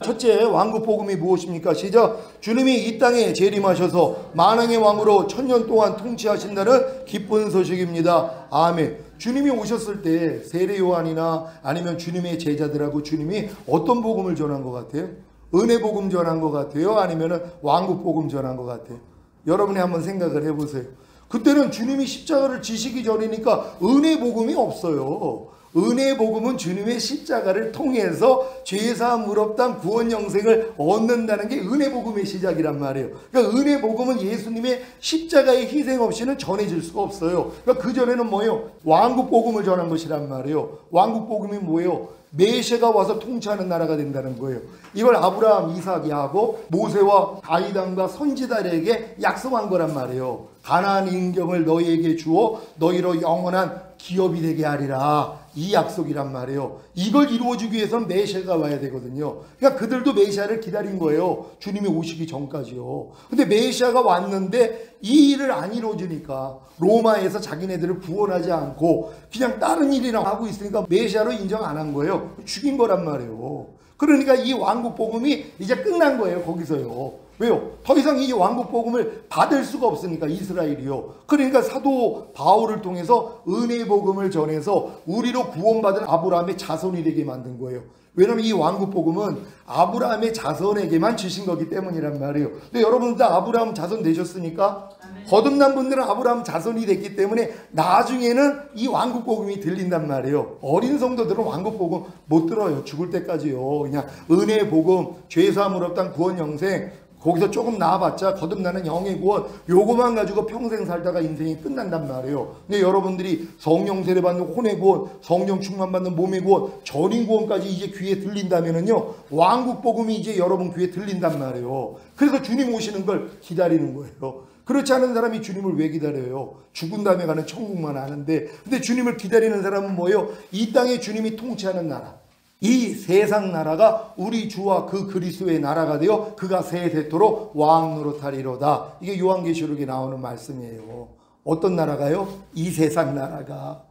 A: 첫째, 왕국 복음이 무엇입니까? 시작. 주님이 이 땅에 재림하셔서 만왕의 왕으로 천년 동안 통치하신다는 기쁜 소식입니다. 아멘. 주님이 오셨을 때 세례 요한이나 아니면 주님의 제자들하고 주님이 어떤 복음을 전한 것 같아요? 은혜 복음 전한 것 같아요? 아니면 왕국 복음 전한 것 같아요? 여러분이 한번 생각을 해보세요. 그때는 주님이 십자가를 지시기 전이니까 은혜 복음이 없어요. 은혜 복음은 주님의 십자가를 통해서 죄사함 의롭다함 구원 영생을 얻는다는 게 은혜 복음의 시작이란 말이에요. 그러니까 은혜 복음은 예수님의 십자가의 희생 없이는 전해질 수가 없어요. 그러니까 그 전에는 뭐예요? 왕국 복음을 전한 것이란 말이에요. 왕국 복음이 뭐예요? 메시아가 와서 통치하는 나라가 된다는 거예요. 이걸 아브라함, 이삭, 야곱, 모세와 다윗 왕과 선지자들에게 약속한 거란 말이에요. 가나안 인경을 너희에게 주어 너희로 영원한 기업이 되게 하리라. 이 약속이란 말이에요. 이걸 이루어주기 위해서는 메시아가 와야 되거든요. 그러니까 그들도 메시아를 기다린 거예요. 주님이 오시기 전까지요. 근데 메시아가 왔는데 이 일을 안 이루어주니까 로마에서 자기네들을 구원하지 않고 그냥 다른 일이나 하고 있으니까 메시아로 인정 안 한 거예요. 죽인 거란 말이에요. 그러니까 이 왕국 복음이 이제 끝난 거예요. 거기서요. 왜요? 더 이상 이 왕국 복음을 받을 수가 없으니까 이스라엘이요. 그러니까 사도 바울을 통해서 은혜 복음을 전해서 우리로 구원받은 아브라함의 자손이 되게 만든 거예요. 왜냐하면 이 왕국 복음은 아브라함의 자손에게만 주신 거기 때문이란 말이에요. 근데 여러분들 다 아브라함 자손 되셨으니까 거듭난 분들은 아브라함 자손이 됐기 때문에 나중에는 이 왕국 복음이 들린단 말이에요. 어린 성도들은 왕국 복음 못 들어요. 죽을 때까지요. 그냥 은혜 복음, 죄사함 의롭다함 구원 영생, 거기서 조금 나아봤자 거듭나는 영의 구원, 요거만 가지고 평생 살다가 인생이 끝난단 말이에요. 근데 여러분들이 성령 세례 받는 혼의 구원, 성령 충만 받는 몸의 구원, 전인 구원까지 이제 귀에 들린다면은요, 왕국 복음이 이제 여러분 귀에 들린단 말이에요. 그래서 주님 오시는 걸 기다리는 거예요. 그렇지 않은 사람이 주님을 왜 기다려요? 죽은 다음에 가는 천국만 아는데. 근데 주님을 기다리는 사람은 뭐예요? 이 땅에 주님이 통치하는 나라, 이 세상 나라가 우리 주와 그 그리스도의 나라가 되어 그가 세세토록 왕 노릇하리로다. 이게 요한계시록에 나오는 말씀이에요. 어떤 나라가요? 이 세상 나라가.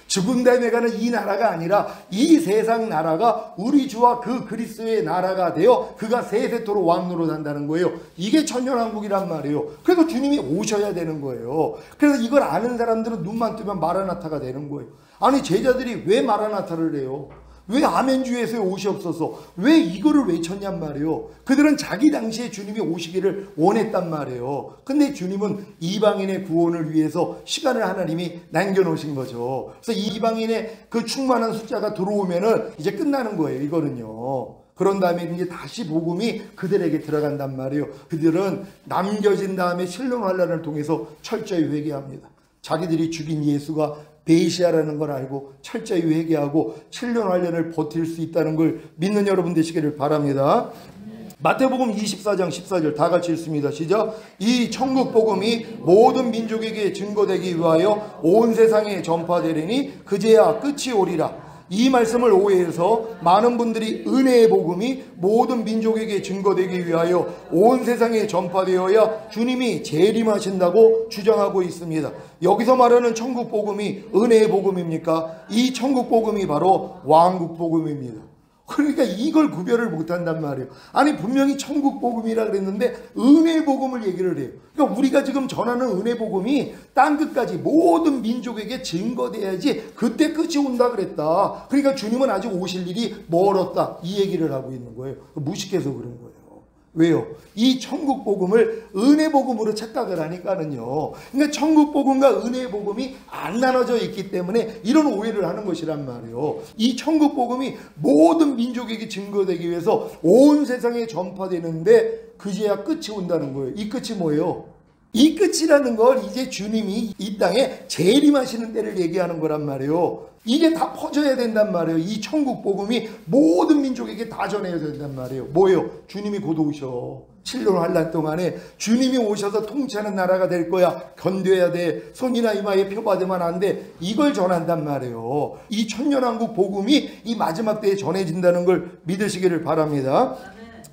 A: 죽은 다음에 가는 이 나라가 아니라 이 세상 나라가 우리 주와 그 그리스도의 나라가 되어 그가 세세토록 왕 노릇한다는 거예요. 이게 천년왕국이란 말이에요. 그래서 주님이 오셔야 되는 거예요. 그래서 이걸 아는 사람들은 눈만 뜨면 마라나타가 되는 거예요. 아니 제자들이 왜 마라나타를 해요? 왜 아멘주에서의 옷이 없어서 왜 이거를 외쳤냔 말이에요. 그들은 자기 당시에 주님이 오시기를 원했단 말이에요. 근데 주님은 이방인의 구원을 위해서 시간을 하나님이 남겨놓으신 거죠. 그래서 이방인의 그 충만한 숫자가 들어오면은 이제 끝나는 거예요. 이거는요. 그런 다음에 이제 다시 복음이 그들에게 들어간단 말이에요. 그들은 남겨진 다음에 신령 환란을 통해서 철저히 회개합니다. 자기들이 죽인 예수가 메시아라는 걸 알고 철저히 회개하고 7년 환란을 버틸 수 있다는 걸 믿는 여러분 되시기를 바랍니다. 마태복음 24장 14절 다 같이 읽습니다. 시작. 이 천국 복음이 모든 민족에게 증거되기 위하여 온 세상에 전파되리니 그제야 끝이 오리라. 이 말씀을 오해해서 많은 분들이 은혜의 복음이 모든 민족에게 증거되기 위하여 온 세상에 전파되어야 주님이 재림하신다고 주장하고 있습니다. 여기서 말하는 천국 복음이 은혜의 복음입니까? 이 천국 복음이 바로 왕국 복음입니다. 그러니까 이걸 구별을 못한단 말이에요. 아니 분명히 천국 복음이라 그랬는데 은혜 복음을 얘기를 해요. 그러니까 우리가 지금 전하는 은혜 복음이 땅끝까지 모든 민족에게 증거돼야지 그때 끝이 온다 그랬다. 그러니까 주님은 아직 오실 일이 멀었다. 이 얘기를 하고 있는 거예요. 무식해서 그런 거예요. 왜요? 이 천국 복음을 은혜 복음으로 착각을 하니까는요. 그러니까 천국 복음과 은혜 복음이 안 나눠져 있기 때문에 이런 오해를 하는 것이란 말이에요. 이 천국 복음이 모든 민족에게 증거되기 위해서 온 세상에 전파되는데 그제야 끝이 온다는 거예요. 이 끝이 뭐예요? 이 끝이라는 걸 이제 주님이 이 땅에 재림하시는 때를 얘기하는 거란 말이에요. 이게 다 퍼져야 된단 말이에요. 이 천국 복음이 모든 민족에게 다 전해야 된단 말이에요. 뭐예요? 주님이 곧 오셔. 7년 환란 동안에 주님이 오셔서 통치하는 나라가 될 거야. 견뎌야 돼. 손이나 이마에 표받으면 안 돼. 이걸 전한단 말이에요. 이 천년왕국 복음이 이 마지막 때에 전해진다는 걸 믿으시기를 바랍니다.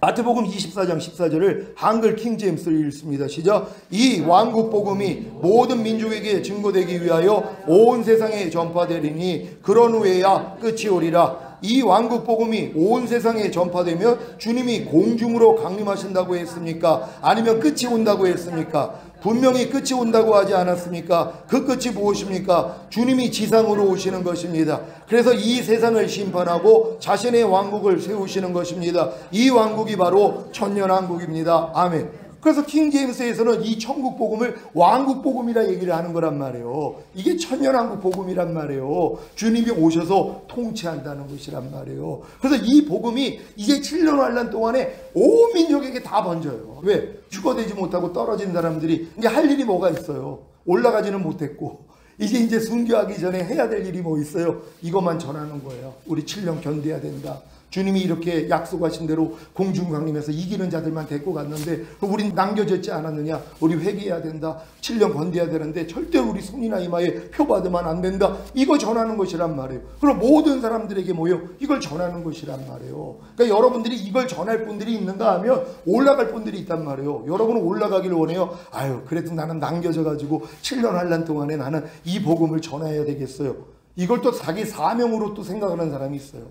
A: 마태복음 24장 14절을 한글 킹제임스를 읽습니다. 시작. 이 왕국 복음이 모든 민족에게 증거되기 위하여 온 세상에 전파되리니 그런 후에야 끝이 오리라. 이 왕국 복음이 온 세상에 전파되면 주님이 공중으로 강림하신다고 했습니까? 아니면 끝이 온다고 했습니까? 분명히 끝이 온다고 하지 않았습니까? 그 끝이 무엇입니까? 주님이 지상으로 오시는 것입니다. 그래서 이 세상을 심판하고 자신의 왕국을 세우시는 것입니다. 이 왕국이 바로 천년왕국입니다. 아멘. 그래서 킹 제임스에서는 이 천국 복음을 왕국 복음이라 얘기를 하는 거란 말이에요. 이게 천년왕국 복음이란 말이에요. 주님이 오셔서 통치한다는 것이란 말이에요. 그래서 이 복음이 이제 7년 환란 동안에 온 민족에게 다 번져요. 왜? 휴거되지 못하고 떨어진 사람들이 이제 할 일이 뭐가 있어요? 올라가지는 못했고 이제 순교하기 전에 해야 될 일이 뭐 있어요? 이것만 전하는 거예요. 우리 7년 견뎌야 된다. 주님이 이렇게 약속하신 대로 공중강림해서 이기는 자들만 데리고 갔는데 우린 남겨졌지 않았느냐? 우리 회개해야 된다. 7년 건대야 되는데 절대로 우리 손이나 이마에 표 받으면 안 된다. 이거 전하는 것이란 말이에요. 그럼 모든 사람들에게 모여 이걸 전하는 것이란 말이에요. 그러니까 여러분들이 이걸 전할 분들이 있는가 하면 올라갈 분들이 있단 말이에요. 여러분은 올라가기를 원해요. 아유 그래도 나는 남겨져 가지고 7년 환란 동안에 나는 이 복음을 전해야 되겠어요. 이걸 또 자기 사명으로 또 생각하는 사람이 있어요.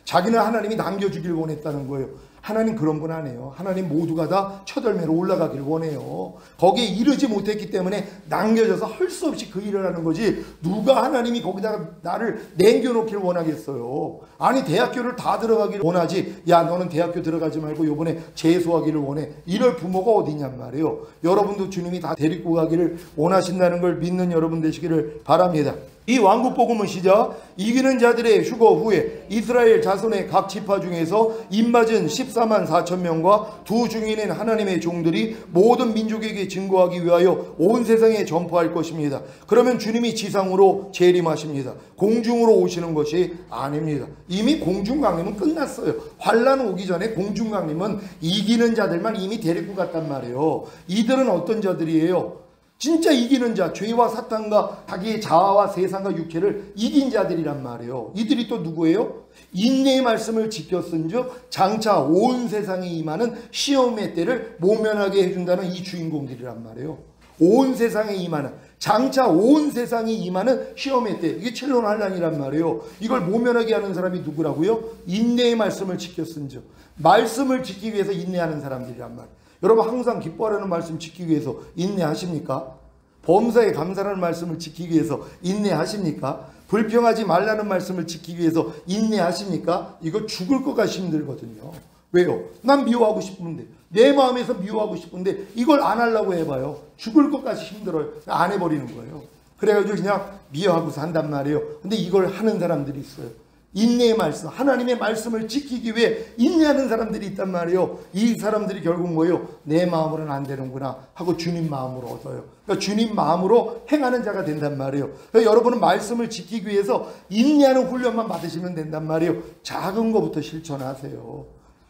A: 자기는 하나님이 남겨주길 원했다는 거예요. 하나님 그런 분 아니에요. 하나님 모두가 다 첫열매로 올라가길 원해요. 거기에 이르지 못했기 때문에 남겨져서 할 수 없이 그 일을 하는 거지 누가 하나님이 거기다가 나를 남겨놓길 원하겠어요. 아니 대학교를 다 들어가기를 원하지 야 너는 대학교 들어가지 말고 요번에 재수하기를 원해. 이럴 부모가 어디냔 말이에요. 여러분도 주님이 다 데리고 가기를 원하신다는 걸 믿는 여러분 되시기를 바랍니다. 이 왕국 복음은 시작 이기는 자들의 휴거 후에 이스라엘 자손의 각 지파 중에서 입맞은 14만 4천 명과 두 중인인 하나님의 종들이 모든 민족에게 증거하기 위하여 온 세상에 전파할 것입니다. 그러면 주님이 지상으로 재림하십니다. 공중으로 오시는 것이 아닙니다. 이미 공중강림은 끝났어요. 환란 오기 전에 공중강림은 이기는 자들만 이미 데리고 갔단 말이에요. 이들은 어떤 자들이에요? 진짜 이기는 자, 죄와 사탄과 자기의 자아와 세상과 육체를 이긴 자들이란 말이에요. 이들이 또 누구예요? 인내의 말씀을 지켰은즉 장차 온 세상에 임하는 시험의 때를 모면하게 해준다는 이 주인공들이란 말이에요. 온 세상에 임하는 장차 온 세상에 임하는 시험의 때 이게 7년 환란이란 말이에요. 이걸 모면하게 하는 사람이 누구라고요? 인내의 말씀을 지켰은즉 말씀을 지키기 위해서 인내하는 사람들이란 말이에요. 여러분 항상 기뻐하라는 말씀 지키기 위해서 인내하십니까? 범사에 감사라는 말씀을 지키기 위해서 인내하십니까? 불평하지 말라는 말씀을 지키기 위해서 인내하십니까? 이거 죽을 것 같이 힘들거든요. 왜요? 난 미워하고 싶은데 내 마음에서 미워하고 싶은데 이걸 안 하려고 해봐요. 죽을 것 같이 힘들어요. 안 해버리는 거예요. 그래가지고 그냥 미워하고 산단 말이에요. 근데 이걸 하는 사람들이 있어요. 인내의 말씀, 하나님의 말씀을 지키기 위해 인내하는 사람들이 있단 말이에요. 이 사람들이 결국 뭐예요? 내 마음으로는 안 되는구나 하고 주님 마음으로 얻어요. 그러니까 주님 마음으로 행하는 자가 된단 말이에요. 그러니까 여러분은 말씀을 지키기 위해서 인내하는 훈련만 받으시면 된단 말이에요. 작은 것부터 실천하세요.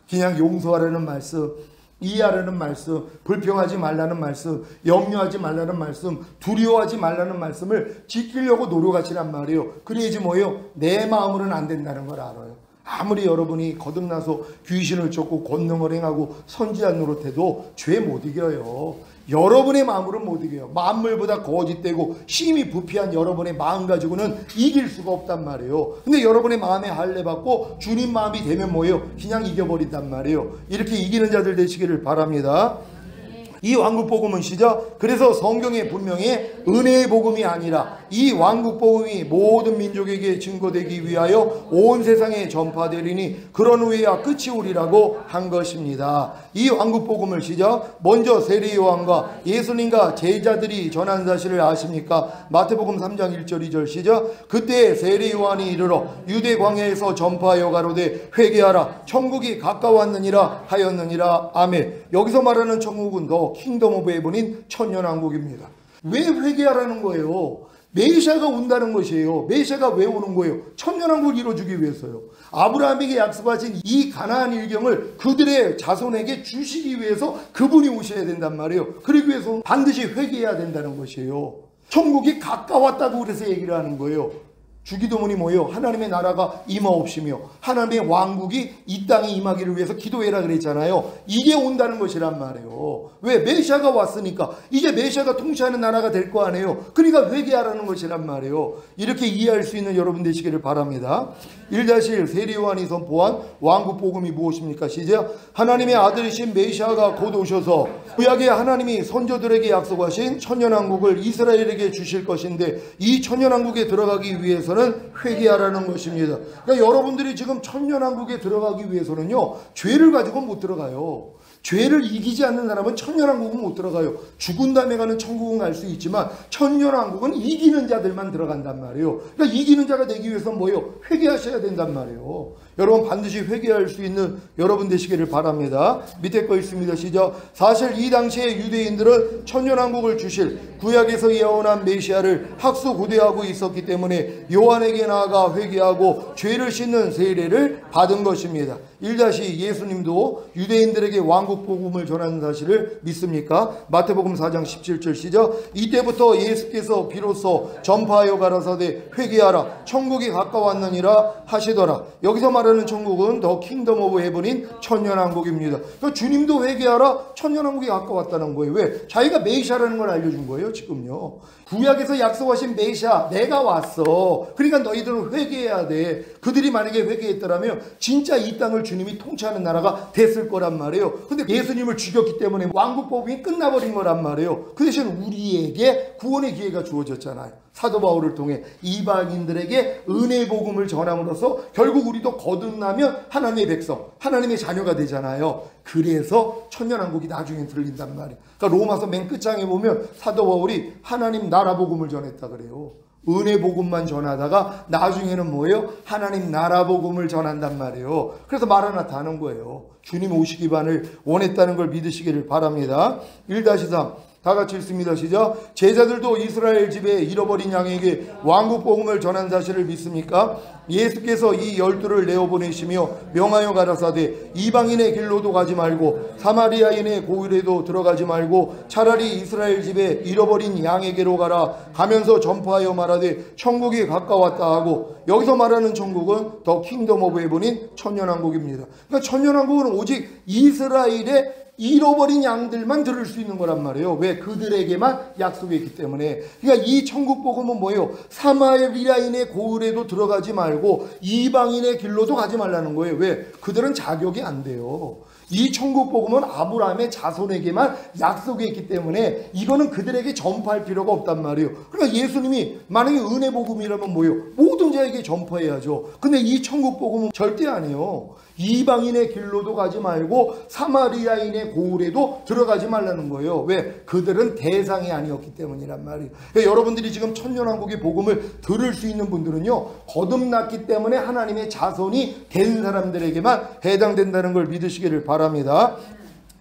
A: 그냥 용서하라는 말씀, 이해하라는 말씀, 불평하지 말라는 말씀, 염려하지 말라는 말씀, 두려워하지 말라는 말씀을 지키려고 노력하시란 말이에요. 그래야지 뭐예요? 내 마음으로는 안 된다는 걸 알아요. 아무리 여러분이 거듭나서 귀신을 쫓고 권능을 행하고 선지한 노릇해도 죄 못 이겨요. 여러분의 마음으로는 못 이겨요. 만물보다 거짓되고 심히 부패한 여러분의 마음 가지고는 이길 수가 없단 말이에요. 근데 여러분의 마음에 할례 받고 주님 마음이 되면 뭐예요? 그냥 이겨버린단 말이에요. 이렇게 이기는 자들 되시기를 바랍니다. 이 왕국 복음은 시작 그래서 성경에 분명히 은혜의 복음이 아니라 이 왕국 복음이 모든 민족에게 증거되기 위하여 온 세상에 전파되리니 그런 후에야 끝이 오리라고 한 것입니다. 이 왕국 복음을 시작 먼저 세례 요한과 예수님과 제자들이 전한 사실을 아십니까? 마태복음 3장 1절 2절 시작 그때 세례 요한이 이르러 유대 광야에서 전파하여 가로되 회개하라 천국이 가까웠느니라 하였느니라. 아멘. 여기서 말하는 천국은 더 킹덤 오브 헤븐인 천년왕국입니다. 왜 회개하라는 거예요? 메시아가 온다는 것이에요. 메시아가 왜 오는 거예요? 천년왕국을 이루어주기 위해서요. 아브라함에게 약속하신 이 가나안 일경을 그들의 자손에게 주시기 위해서 그분이 오셔야 된단 말이에요. 그러기 위해서 반드시 회개해야 된다는 것이에요. 천국이 가까웠다고 그래서 얘기를 하는 거예요. 주기도문이 뭐예요? 하나님의 나라가 임하옵시며 하나님의 왕국이 이 땅에 임하기를 위해서 기도해라 그랬잖아요. 이게 온다는 것이란 말이에요. 왜? 메시아가 왔으니까 이제 메시아가 통치하는 나라가 될 거 아니에요. 그러니까 회개하라는 것이란 말이에요. 이렇게 이해할 수 있는 여러분 되시기를 바랍니다. 1-1 세례 요한이 선포한 왕국 복음이 무엇입니까? 시작 하나님의 아들이신 메시아가 곧 오셔서 구약에 하나님이 선조들에게 약속하신 천년왕국을 이스라엘에게 주실 것인데 이 천년왕국에 들어가기 위해서는 회개하라는 것입니다. 그러니까 여러분들이 지금 천년왕국에 들어가기 위해서는요 죄를 가지고 못 들어가요. 죄를 이기지 않는 사람은 천년왕국은 못 들어가요. 죽은 다음에 가는 천국은 갈 수 있지만 천년왕국은 이기는 자들만 들어간단 말이에요. 그러니까 이기는 자가 되기 위해서는 뭐예요? 회개하셔야 된단 말이에요. 여러분 반드시 회개할 수 있는 여러분 되시기를 바랍니다. 밑에 거 있습니다. 시작. 사실 이 당시에 유대인들은 천년왕국을 주실 구약에서 예언한 메시아를 학수고대하고 있었기 때문에 요한에게 나아가 회개하고 죄를 씻는 세례를 받은 것입니다. 1다시 예수님도 유대인들에게 왕국 복음을 전하는 사실을 믿습니까? 마태복음 4장 17절 시작. 이때부터 예수께서 비로소 전파하여 가라사대 회개하라 천국이 가까웠느니라 하시더라. 여기서 말하는 천국은 더 킹덤 오브 헤븐인 천년왕국입니다. 그러니까 주님도 회개하라 천년왕국이 가까웠다는 거예요. 왜? 자기가 메시아라는 걸 알려준 거예요. 지금요. 구약에서 약속하신 메시아 내가 왔어. 그러니까 너희들은 회개해야 돼. 그들이 만약에 회개했더라면 진짜 이 땅을 주님이 통치하는 나라가 됐을 거란 말이에요. 근데 예수님을 죽였기 때문에 왕국 복음이 끝나버린 거란 말이에요. 그 대신 우리에게 구원의 기회가 주어졌잖아요. 사도 바울을 통해 이방인들에게 은혜 복음을 전함으로써 결국 우리도 거듭나면 하나님의 백성, 하나님의 자녀가 되잖아요. 그래서 천년왕국이 나중에 들린단 말이에요. 그러니까 로마서 맨 끝장에 보면 사도 바울이 하나님 나라 복음을 전했다 그래요. 은혜 복음만 전하다가 나중에는 뭐예요? 하나님 나라 복음을 전한단 말이에요. 그래서 마라나타 하는 거예요. 주님 오시기만을 원했다는 걸 믿으시기를 바랍니다. 1-3 다 같이 읽습니다. 시작. 제자들도 이스라엘 집에 잃어버린 양에게 왕국 복음을 전한 사실을 믿습니까? 예수께서 이 12를 내어보내시며 명하여 가라사대 이방인의 길로도 가지 말고 사마리아인의 고을에도 들어가지 말고 차라리 이스라엘 집에 잃어버린 양에게로 가라. 가면서 전파하여 말하되 천국이 가까웠다 하고, 여기서 말하는 천국은 더 킹덤 오브 헤븐인 천년왕국입니다. 그러니까 천년왕국은 오직 이스라엘의 잃어버린 양들만 들을 수 있는 거란 말이에요. 왜? 그들에게만 약속했기 때문에. 그러니까 이 천국 복음은 뭐예요? 사마리아인의 고을에도 들어가지 말고 이방인의 길로도 가지 말라는 거예요. 왜? 그들은 자격이 안 돼요. 이 천국 복음은 아브라함의 자손에게만 약속했기 때문에 이거는 그들에게 전파할 필요가 없단 말이에요. 그러니까 예수님이 만약에 은혜 복음이라면 뭐예요? 모든 자에게 전파해야죠. 근데 이 천국 복음은 절대 아니에요. 이방인의 길로도 가지 말고 사마리아인의 고을에도 들어가지 말라는 거예요. 왜? 그들은 대상이 아니었기 때문이란 말이에요. 그러니까 여러분들이 지금 천년왕국의 복음을 들을 수 있는 분들은요, 거듭났기 때문에 하나님의 자손이 된 사람들에게만 해당된다는 걸 믿으시기를 바랍니다.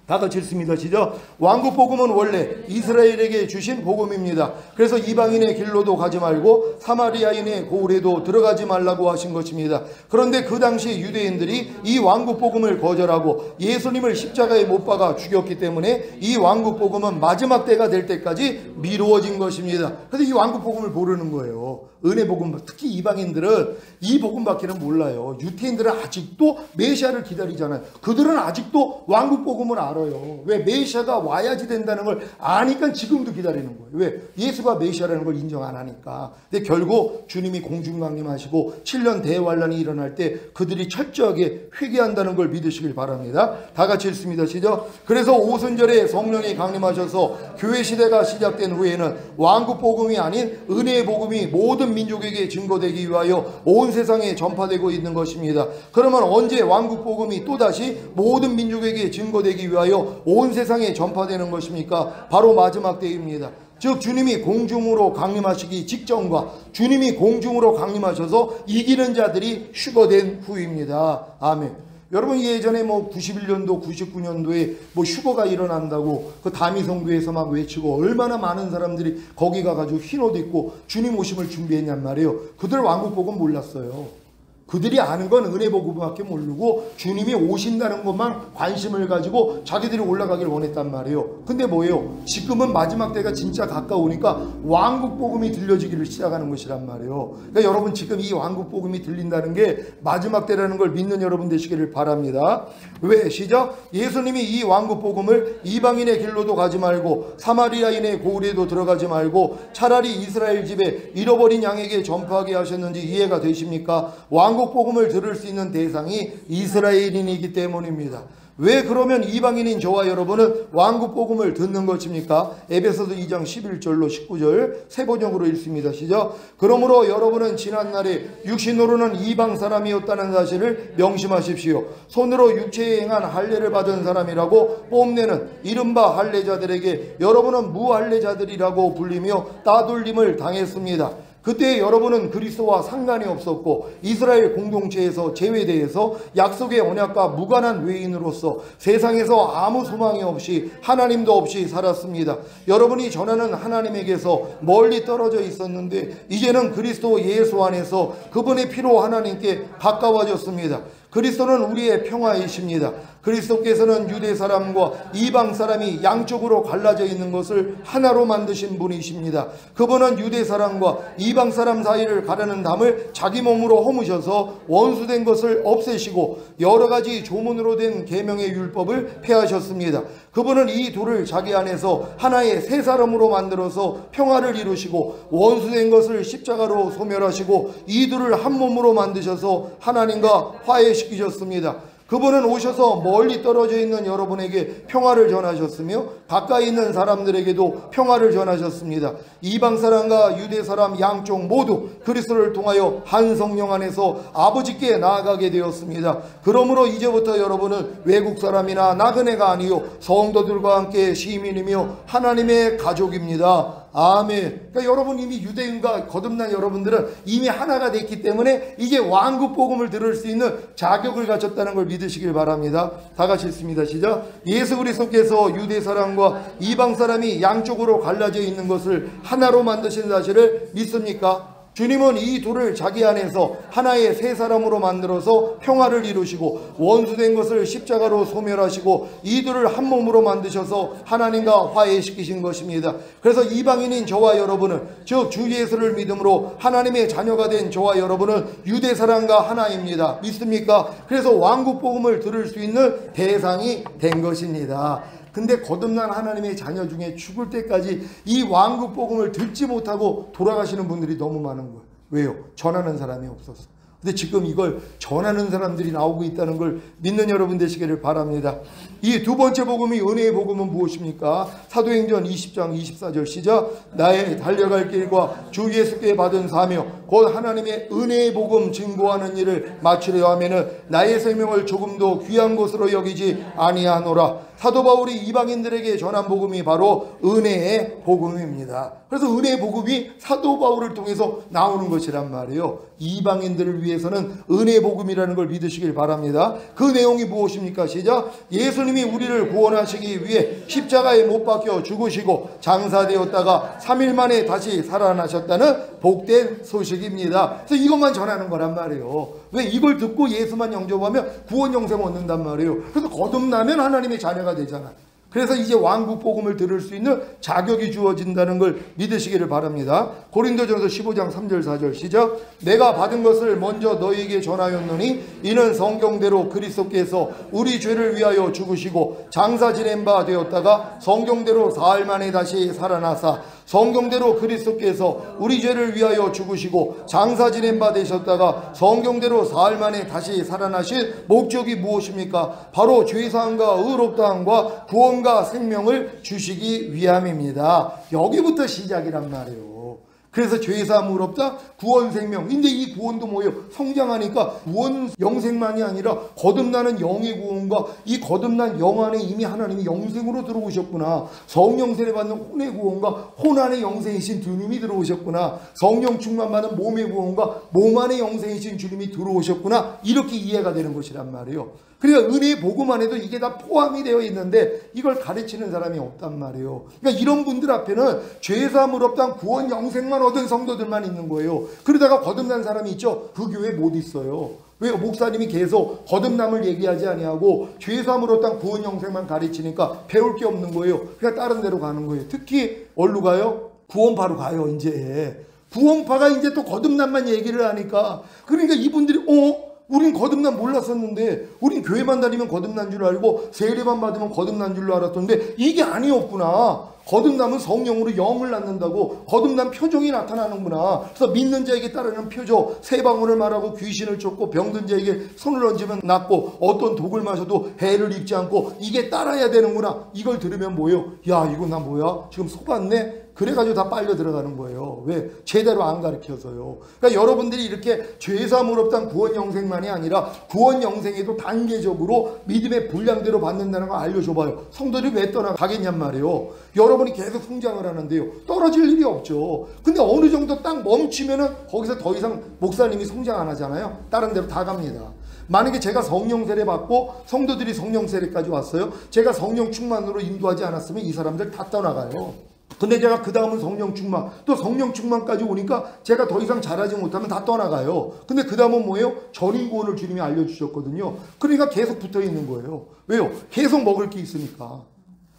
A: 다 같이 읽습니다. 시작. 왕국 복음은 원래 이스라엘에게 주신 복음입니다. 그래서 이방인의 길로도 가지 말고 사마리아인의 고을에도 들어가지 말라고 하신 것입니다. 그런데 그 당시 유대인들이 이 왕국 복음을 거절하고 예수님을 십자가에 못 박아 죽였기 때문에 이 왕국 복음은 마지막 때가 될 때까지 미루어진 것입니다. 그래서 이 왕국 복음을 모르는 거예요. 은혜 복음, 특히 이방인들은 이 복음밖에는 몰라요. 유태인들은 아직도 메시아를 기다리잖아요. 그들은 아직도 왕국 복음을 알아요. 왜? 메시아가 와야지 된다는 걸 아니까 지금도 기다리는 거예요. 왜? 예수가 메시아라는 걸 인정 안 하니까. 근데 결국 주님이 공중강림하시고 7년 대환란이 일어날 때 그들이 철저하게 회개한다는 걸 믿으시길 바랍니다. 다 같이 읽습니다. 시작. 그래서 오순절에 성령이 강림하셔서 교회 시대가 시작된 후에는 왕국 복음이 아닌 은혜의 복음이 모든 민족에게 증거되기 위하여 온 세상에 전파되고 있는 것입니다. 그러면 언제 왕국 복음이 또다시 모든 민족에게 증거되기 위하여 온 세상에 전파되는 것입니까? 바로 마지막 때입니다. 즉 주님이 공중으로 강림하시기 직전과 주님이 공중으로 강림하셔서 이기는 자들이 휴거된 후입니다. 아멘. 여러분 예전에 91년도 99년도에 휴거가 일어난다고 그 다미성교에서 막 외치고 얼마나 많은 사람들이 거기 가가지고 흰 옷 입고 주님 오심을 준비했냔 말이에요. 그들 왕국 복음 몰랐어요. 그들이 아는 건 은혜 복음밖에 모르고 주님이 오신다는 것만 관심을 가지고 자기들이 올라가길 원했단 말이에요. 근데 뭐예요? 지금은 마지막 때가 진짜 가까우니까 왕국 복음이 들려지기를 시작하는 것이란 말이에요. 그러니까 여러분 지금 이 왕국 복음이 들린다는 게 마지막 때라는 걸 믿는 여러분 되시기를 바랍니다. 왜? 시작. 예수님이 이 왕국 복음을 이방인의 길로도 가지 말고 사마리아인의 고을에도 들어가지 말고 차라리 이스라엘 집에 잃어버린 양에게 전파하게 하셨는지 이해가 되십니까? 왕국 복음을 들을 수 있는 대상이 이스라엘인이기 때문입니다. 왜 그러면 이방인인 저와 여러분은 왕국 복음을 듣는 것입니까? 에베소서 2장 11절로 19절 세 번역으로 읽습니다. 시작. 그러므로 여러분은 지난날에 육신으로는 이방 사람이었다는 사실을 명심하십시오. 손으로 육체에 행한 할례를 받은 사람이라고 뽐내는 이른바 할례자들에게 여러분은 무할례자들이라고 불리며 따돌림을 당했습니다. 그때 여러분은 그리스도와 상관이 없었고 이스라엘 공동체에서 제외되어서 약속의 언약과 무관한 외인으로서 세상에서 아무 소망이 없이 하나님도 없이 살았습니다. 여러분이 전하는 하나님에게서 멀리 떨어져 있었는데 이제는 그리스도 예수 안에서 그분의 피로 하나님께 가까워졌습니다. 그리스도는 우리의 평화이십니다. 그리스도께서는 유대 사람과 이방 사람이 양쪽으로 갈라져 있는 것을 하나로 만드신 분이십니다. 그분은 유대 사람과 이방 사람 사이를 가르는 담을 자기 몸으로 허무셔서 원수된 것을 없애시고 여러 가지 조문으로 된 계명의 율법을 폐하셨습니다. 그분은 이 둘을 자기 안에서 하나의 새 사람으로 만들어서 평화를 이루시고 원수된 것을 십자가로 소멸하시고 이 둘을 한 몸으로 만드셔서 하나님과 화해시키셨습니다. 그분은 오셔서 멀리 떨어져 있는 여러분에게 평화를 전하셨으며 가까이 있는 사람들에게도 평화를 전하셨습니다. 이방 사람과 유대 사람 양쪽 모두 그리스도를 통하여 한 성령 안에서 아버지께 나아가게 되었습니다. 그러므로 이제부터 여러분은 외국 사람이나 나그네가 아니요 성도들과 함께 시민이며 하나님의 가족입니다. 아멘. 그러니까 여러분 이미 유대인과 거듭난 여러분들은 이미 하나가 됐기 때문에 이제 왕국 복음을 들을 수 있는 자격을 갖췄다는 걸 믿으시길 바랍니다. 다 같이 읽습니다. 시작. 예수 그리스도께서 유대 사람과 이방 사람이 양쪽으로 갈라져 있는 것을 하나로 만드신 사실을 믿습니까? 주님은 이 둘을 자기 안에서 하나의 새 사람으로 만들어서 평화를 이루시고 원수된 것을 십자가로 소멸하시고 이 둘을 한 몸으로 만드셔서 하나님과 화해시키신 것입니다. 그래서 이방인인 저와 여러분은 즉 주 예수를 믿음으로 하나님의 자녀가 된 저와 여러분은 유대 사람과 하나입니다. 믿습니까? 그래서 왕국 복음을 들을 수 있는 대상이 된 것입니다. 근데 거듭난 하나님의 자녀 중에 죽을 때까지 이 왕국 복음을 듣지 못하고 돌아가시는 분들이 너무 많은 거예요. 왜요? 전하는 사람이 없었어. 근데 지금 이걸 전하는 사람들이 나오고 있다는 걸 믿는 여러분 되시기를 바랍니다. 이 두 번째 복음이 은혜의 복음은 무엇입니까? 사도행전 20장 24절 시작. 나의 달려갈 길과 주 예수께 받은 사명 곧 하나님의 은혜의 복음 증거하는 일을 마치려 하면은 나의 생명을 조금도 귀한 것으로 여기지 아니하노라. 사도 바울이 이방인들에게 전한 복음이 바로 은혜의 복음입니다. 그래서 은혜의 복음이 사도 바울을 통해서 나오는 것이란 말이에요. 이방인들을 위해서는 은혜의 복음이라는 걸 믿으시길 바랍니다. 그 내용이 무엇입니까? 시작. 예수님이 우리를 구원하시기 위해 십자가에 못 박혀 죽으시고 장사되었다가 3일 만에 다시 살아나셨다는 복된 소식입니다. 그래서 이것만 전하는 거란 말이에요. 왜? 이걸 듣고 예수만 영접하면 구원 영생 얻는단 말이에요. 그래서 거듭나면 하나님의 자녀가 되잖아. 그래서 이제 왕국 복음을 들을 수 있는 자격이 주어진다는 걸 믿으시기를 바랍니다. 고린도전서 15장 3절 4절 시작. 내가 받은 것을 먼저 너희에게 전하였노니 이는 성경대로 그리스도께서 우리 죄를 위하여 죽으시고 장사 지낸 바 되었다가 성경대로 사흘 만에 다시 살아나사 성경대로 그리스도께서 우리 죄를 위하여 죽으시고 장사 지낸 바 되셨다가 성경대로 사흘 만에 다시 살아나실 목적이 무엇입니까? 바로 죄사함과 의롭다함과 구원과 생명을 주시기 위함입니다. 여기부터 시작이란 말이에요. 그래서 죄사함 의롭다 구원 생명. 근데 이 구원도 뭐예요? 성장하니까 구원 영생만이 아니라 거듭나는 영의 구원과 이 거듭난 영 안에 이미 하나님이 영생으로 들어오셨구나. 성령 세례 받는 혼의 구원과 혼 안에 영생이신 주님이 들어오셨구나. 성령 충만 받는 몸의 구원과 몸 안에 영생이신 주님이 들어오셨구나. 이렇게 이해가 되는 것이란 말이에요. 그러니까 은혜의 복음 안에도 이게 다 포함이 되어 있는데 이걸 가르치는 사람이 없단 말이에요. 그러니까 이런 분들 앞에는 죄사함 의롭다함 구원 영생만 얻은 성도들만 있는 거예요. 그러다가 거듭난 사람이 있죠. 그 교회에 못 있어요. 왜? 목사님이 계속 거듭남을 얘기하지 아니하고 죄사함 의롭다함 구원 영생만 가르치니까 배울 게 없는 거예요. 그러니까 다른 데로 가는 거예요. 특히 어디로 가요? 구원파로 가요. 이제 구원파가 이제 또 거듭남만 얘기를 하니까 그러니까 이분들이 우린 거듭난 몰랐었는데 우린 교회만 다니면 거듭난 줄 알고 세례만 받으면 거듭난 줄로 알았던데 이게 아니었구나. 거듭남은 성령으로 영을 낳는다고 거듭난 표정이 나타나는구나. 그래서 믿는 자에게 따르는 표적, 새 방울을 말하고 귀신을 쫓고 병든 자에게 손을 얹으면 낫고 어떤 독을 마셔도 해를 입지 않고 이게 따라야 되는구나. 이걸 들으면 뭐예요? 야, 이거 나 뭐야? 지금 속았네? 그래가지고 다 빨려 들어가는 거예요. 왜? 제대로 안 가르쳐서요. 그러니까 여러분들이 이렇게 죄사함을 없단 구원 영생만이 아니라 구원 영생에도 단계적으로 믿음의 분량대로 받는다는 거 알려줘봐요. 성도들이 왜 떠나가겠냔 말이에요. 여러분이 계속 성장을 하는데요. 떨어질 일이 없죠. 근데 어느 정도 딱 멈추면은 거기서 더 이상 목사님이 성장 안 하잖아요. 다른 데로 다 갑니다. 만약에 제가 성령 세례 받고 성도들이 성령 세례까지 왔어요. 제가 성령 충만으로 인도하지 않았으면 이 사람들 다 떠나가요. 근데 제가 그 다음은 성령 충만, 또 성령 충만까지 오니까 제가 더 이상 잘하지 못하면 다 떠나가요. 근데 그 다음은 뭐예요? 전인 구원을 주님이 알려주셨거든요. 그러니까 계속 붙어 있는 거예요. 왜요? 계속 먹을 게 있으니까.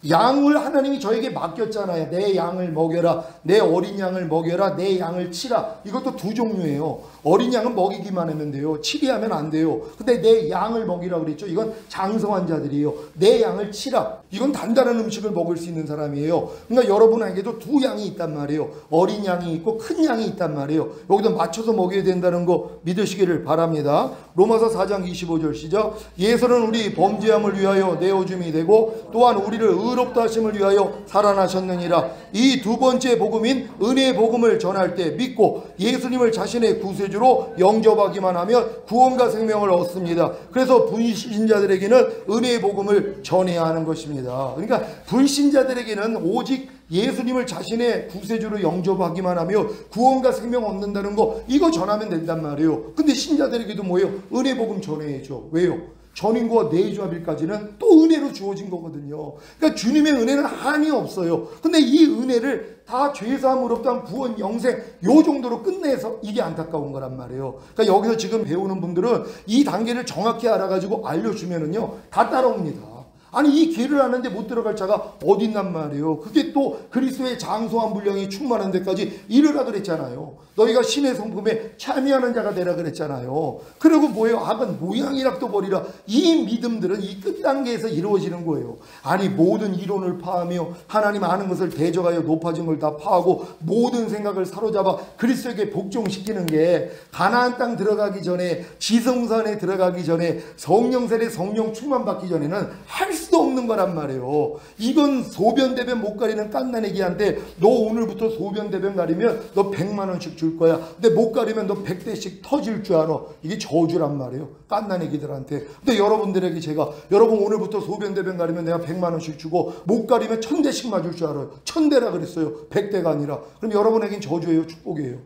A: 양을 하나님이 저에게 맡겼잖아요. 내 양을 먹여라, 내 어린 양을 먹여라, 내 양을 치라. 이것도 두 종류예요. 어린 양은 먹이기만 하면 돼요. 치게 하면 안 돼요. 근데 내 양을 먹이라고 그랬죠. 이건 장성한 자들이에요. 내 양을 치라. 이건 단단한 음식을 먹을 수 있는 사람이에요. 그러니까 여러분에게도 두 양이 있단 말이에요. 어린 양이 있고 큰 양이 있단 말이에요. 여기도 맞춰서 먹여야 된다는 거 믿으시기를 바랍니다. 로마서 4장 25절 시작. 예수는 우리 범죄함을 위하여 내어줌이 되고 또한 우리를 의롭다 하심을 위하여 살아나셨느니라. 이 두 번째 복음인 은혜의 복음을 전할 때 믿고 예수님을 자신의 구세주로 영접하기만 하면 구원과 생명을 얻습니다. 그래서 불신자들에게는 은혜의 복음을 전해야 하는 것입니다. 그러니까 불신자들에게는 오직 예수님을 자신의 구세주로 영접하기만 하며 구원과 생명 얻는다는 거, 이거 전하면 된단 말이에요. 근데 신자들에게도 뭐예요? 은혜 복음 전해야죠. 왜요? 전인과 내조합일까지는 또 은혜로 주어진 거거든요. 그러니까 주님의 은혜는 한이 없어요. 근데 이 은혜를 다 죄사함을 없단 구원 영생 요 정도로 끝내서 이게 안타까운 거란 말이에요. 그러니까 여기서 지금 배우는 분들은 이 단계를 정확히 알아가지고 알려주면은요 다 따라옵니다. 아니 이 길을 아는데 못 들어갈 자가 어디 있단 말이에요. 그게 또 그리스도의 장소한 분량이 충만한 데까지 이르라 그랬잖아요. 너희가 신의 성품에 참여하는 자가 되라 그랬잖아요. 그리고 뭐예요? 악은 모양이라도 버리라. 이 믿음들은 이 끝단계에서 이루어지는 거예요. 아니 모든 이론을 파하며 하나님 아는 것을 대적하여 높아진 걸 다 파하고 모든 생각을 사로잡아 그리스도에게 복종시키는 게 가나안 땅 들어가기 전에 지성산에 들어가기 전에 성령 세례 성령 충만 받기 전에는 할 수도 없는 거란 말이에요. 이건 소변대변 못 가리는 깐난애기한테 너 오늘부터 소변대변 가리면 너 100만 원씩 줄 거야. 근데 못 가리면 너 100대씩 터질 줄 알아. 이게 저주란 말이에요. 깐난애기들한테. 근데 여러분들에게 제가 여러분 오늘부터 소변대변 가리면 내가 100만 원씩 주고 못 가리면 1000대씩 맞을 줄 알아요. 1000대라 그랬어요. 100대가 아니라. 그럼 여러분에겐 저주예요? 축복이에요?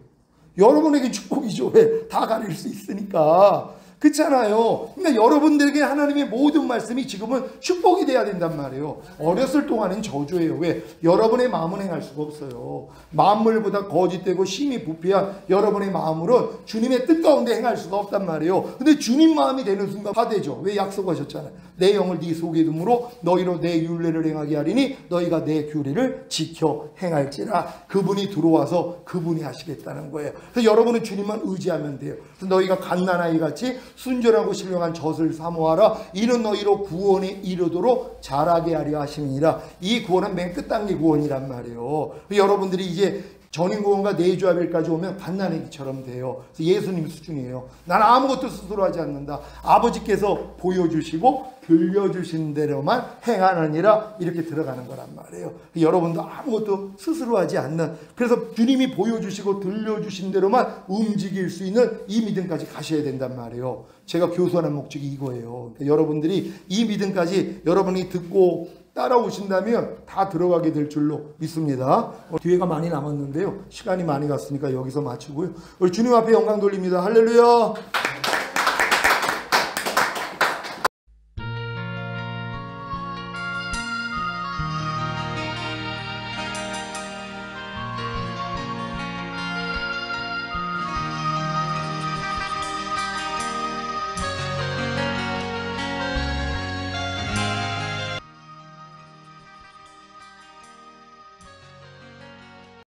A: 여러분에겐 축복이죠. 왜? 다 가릴 수 있으니까. 그렇잖아요. 그러니까 여러분들에게 하나님의 모든 말씀이 지금은 축복이 돼야 된단 말이에요. 어렸을 동안은 저주예요. 왜? 여러분의 마음은 행할 수가 없어요. 만물보다 거짓되고 심히 부패한 여러분의 마음으로 주님의 뜻 가운데 행할 수가 없단 말이에요. 근데 주님 마음이 되는 순간 다 되죠. 왜? 약속하셨잖아요. 내 영을 네 속에 둠으로 너희로 내 율례를 행하게 하리니 너희가 내 규례를 지켜 행할지라. 그분이 들어와서 그분이 하시겠다는 거예요. 그래서 여러분은 주님만 의지하면 돼요. 그래서 너희가 갓난아이 같이 순전하고 신령한 젖을 사모하라. 이는 너희로 구원에 이르도록 자라게 하려 하심이니라. 이 구원은 맨 끝단계 구원이란 말이에요. 여러분들이 이제 전인구원과 내조합일까지 오면 갓난아기처럼 돼요. 그래서 예수님 수준이에요. 난 아무것도 스스로 하지 않는다. 아버지께서 보여주시고 들려주신 대로만 행하느니라. 이렇게 들어가는 거란 말이에요. 여러분도 아무것도 스스로 하지 않는, 그래서 주님이 보여주시고 들려주신 대로만 움직일 수 있는 이 믿음까지 가셔야 된단 말이에요. 제가 교수하는 목적이 이거예요. 그러니까 여러분들이 이 믿음까지 여러분이 듣고 따라오신다면 다 들어가게 될 줄로 믿습니다. 뒤에가 많이 남았는데요. 시간이 많이 갔으니까 여기서 마치고요. 우리 주님 앞에 영광 돌립니다. 할렐루야.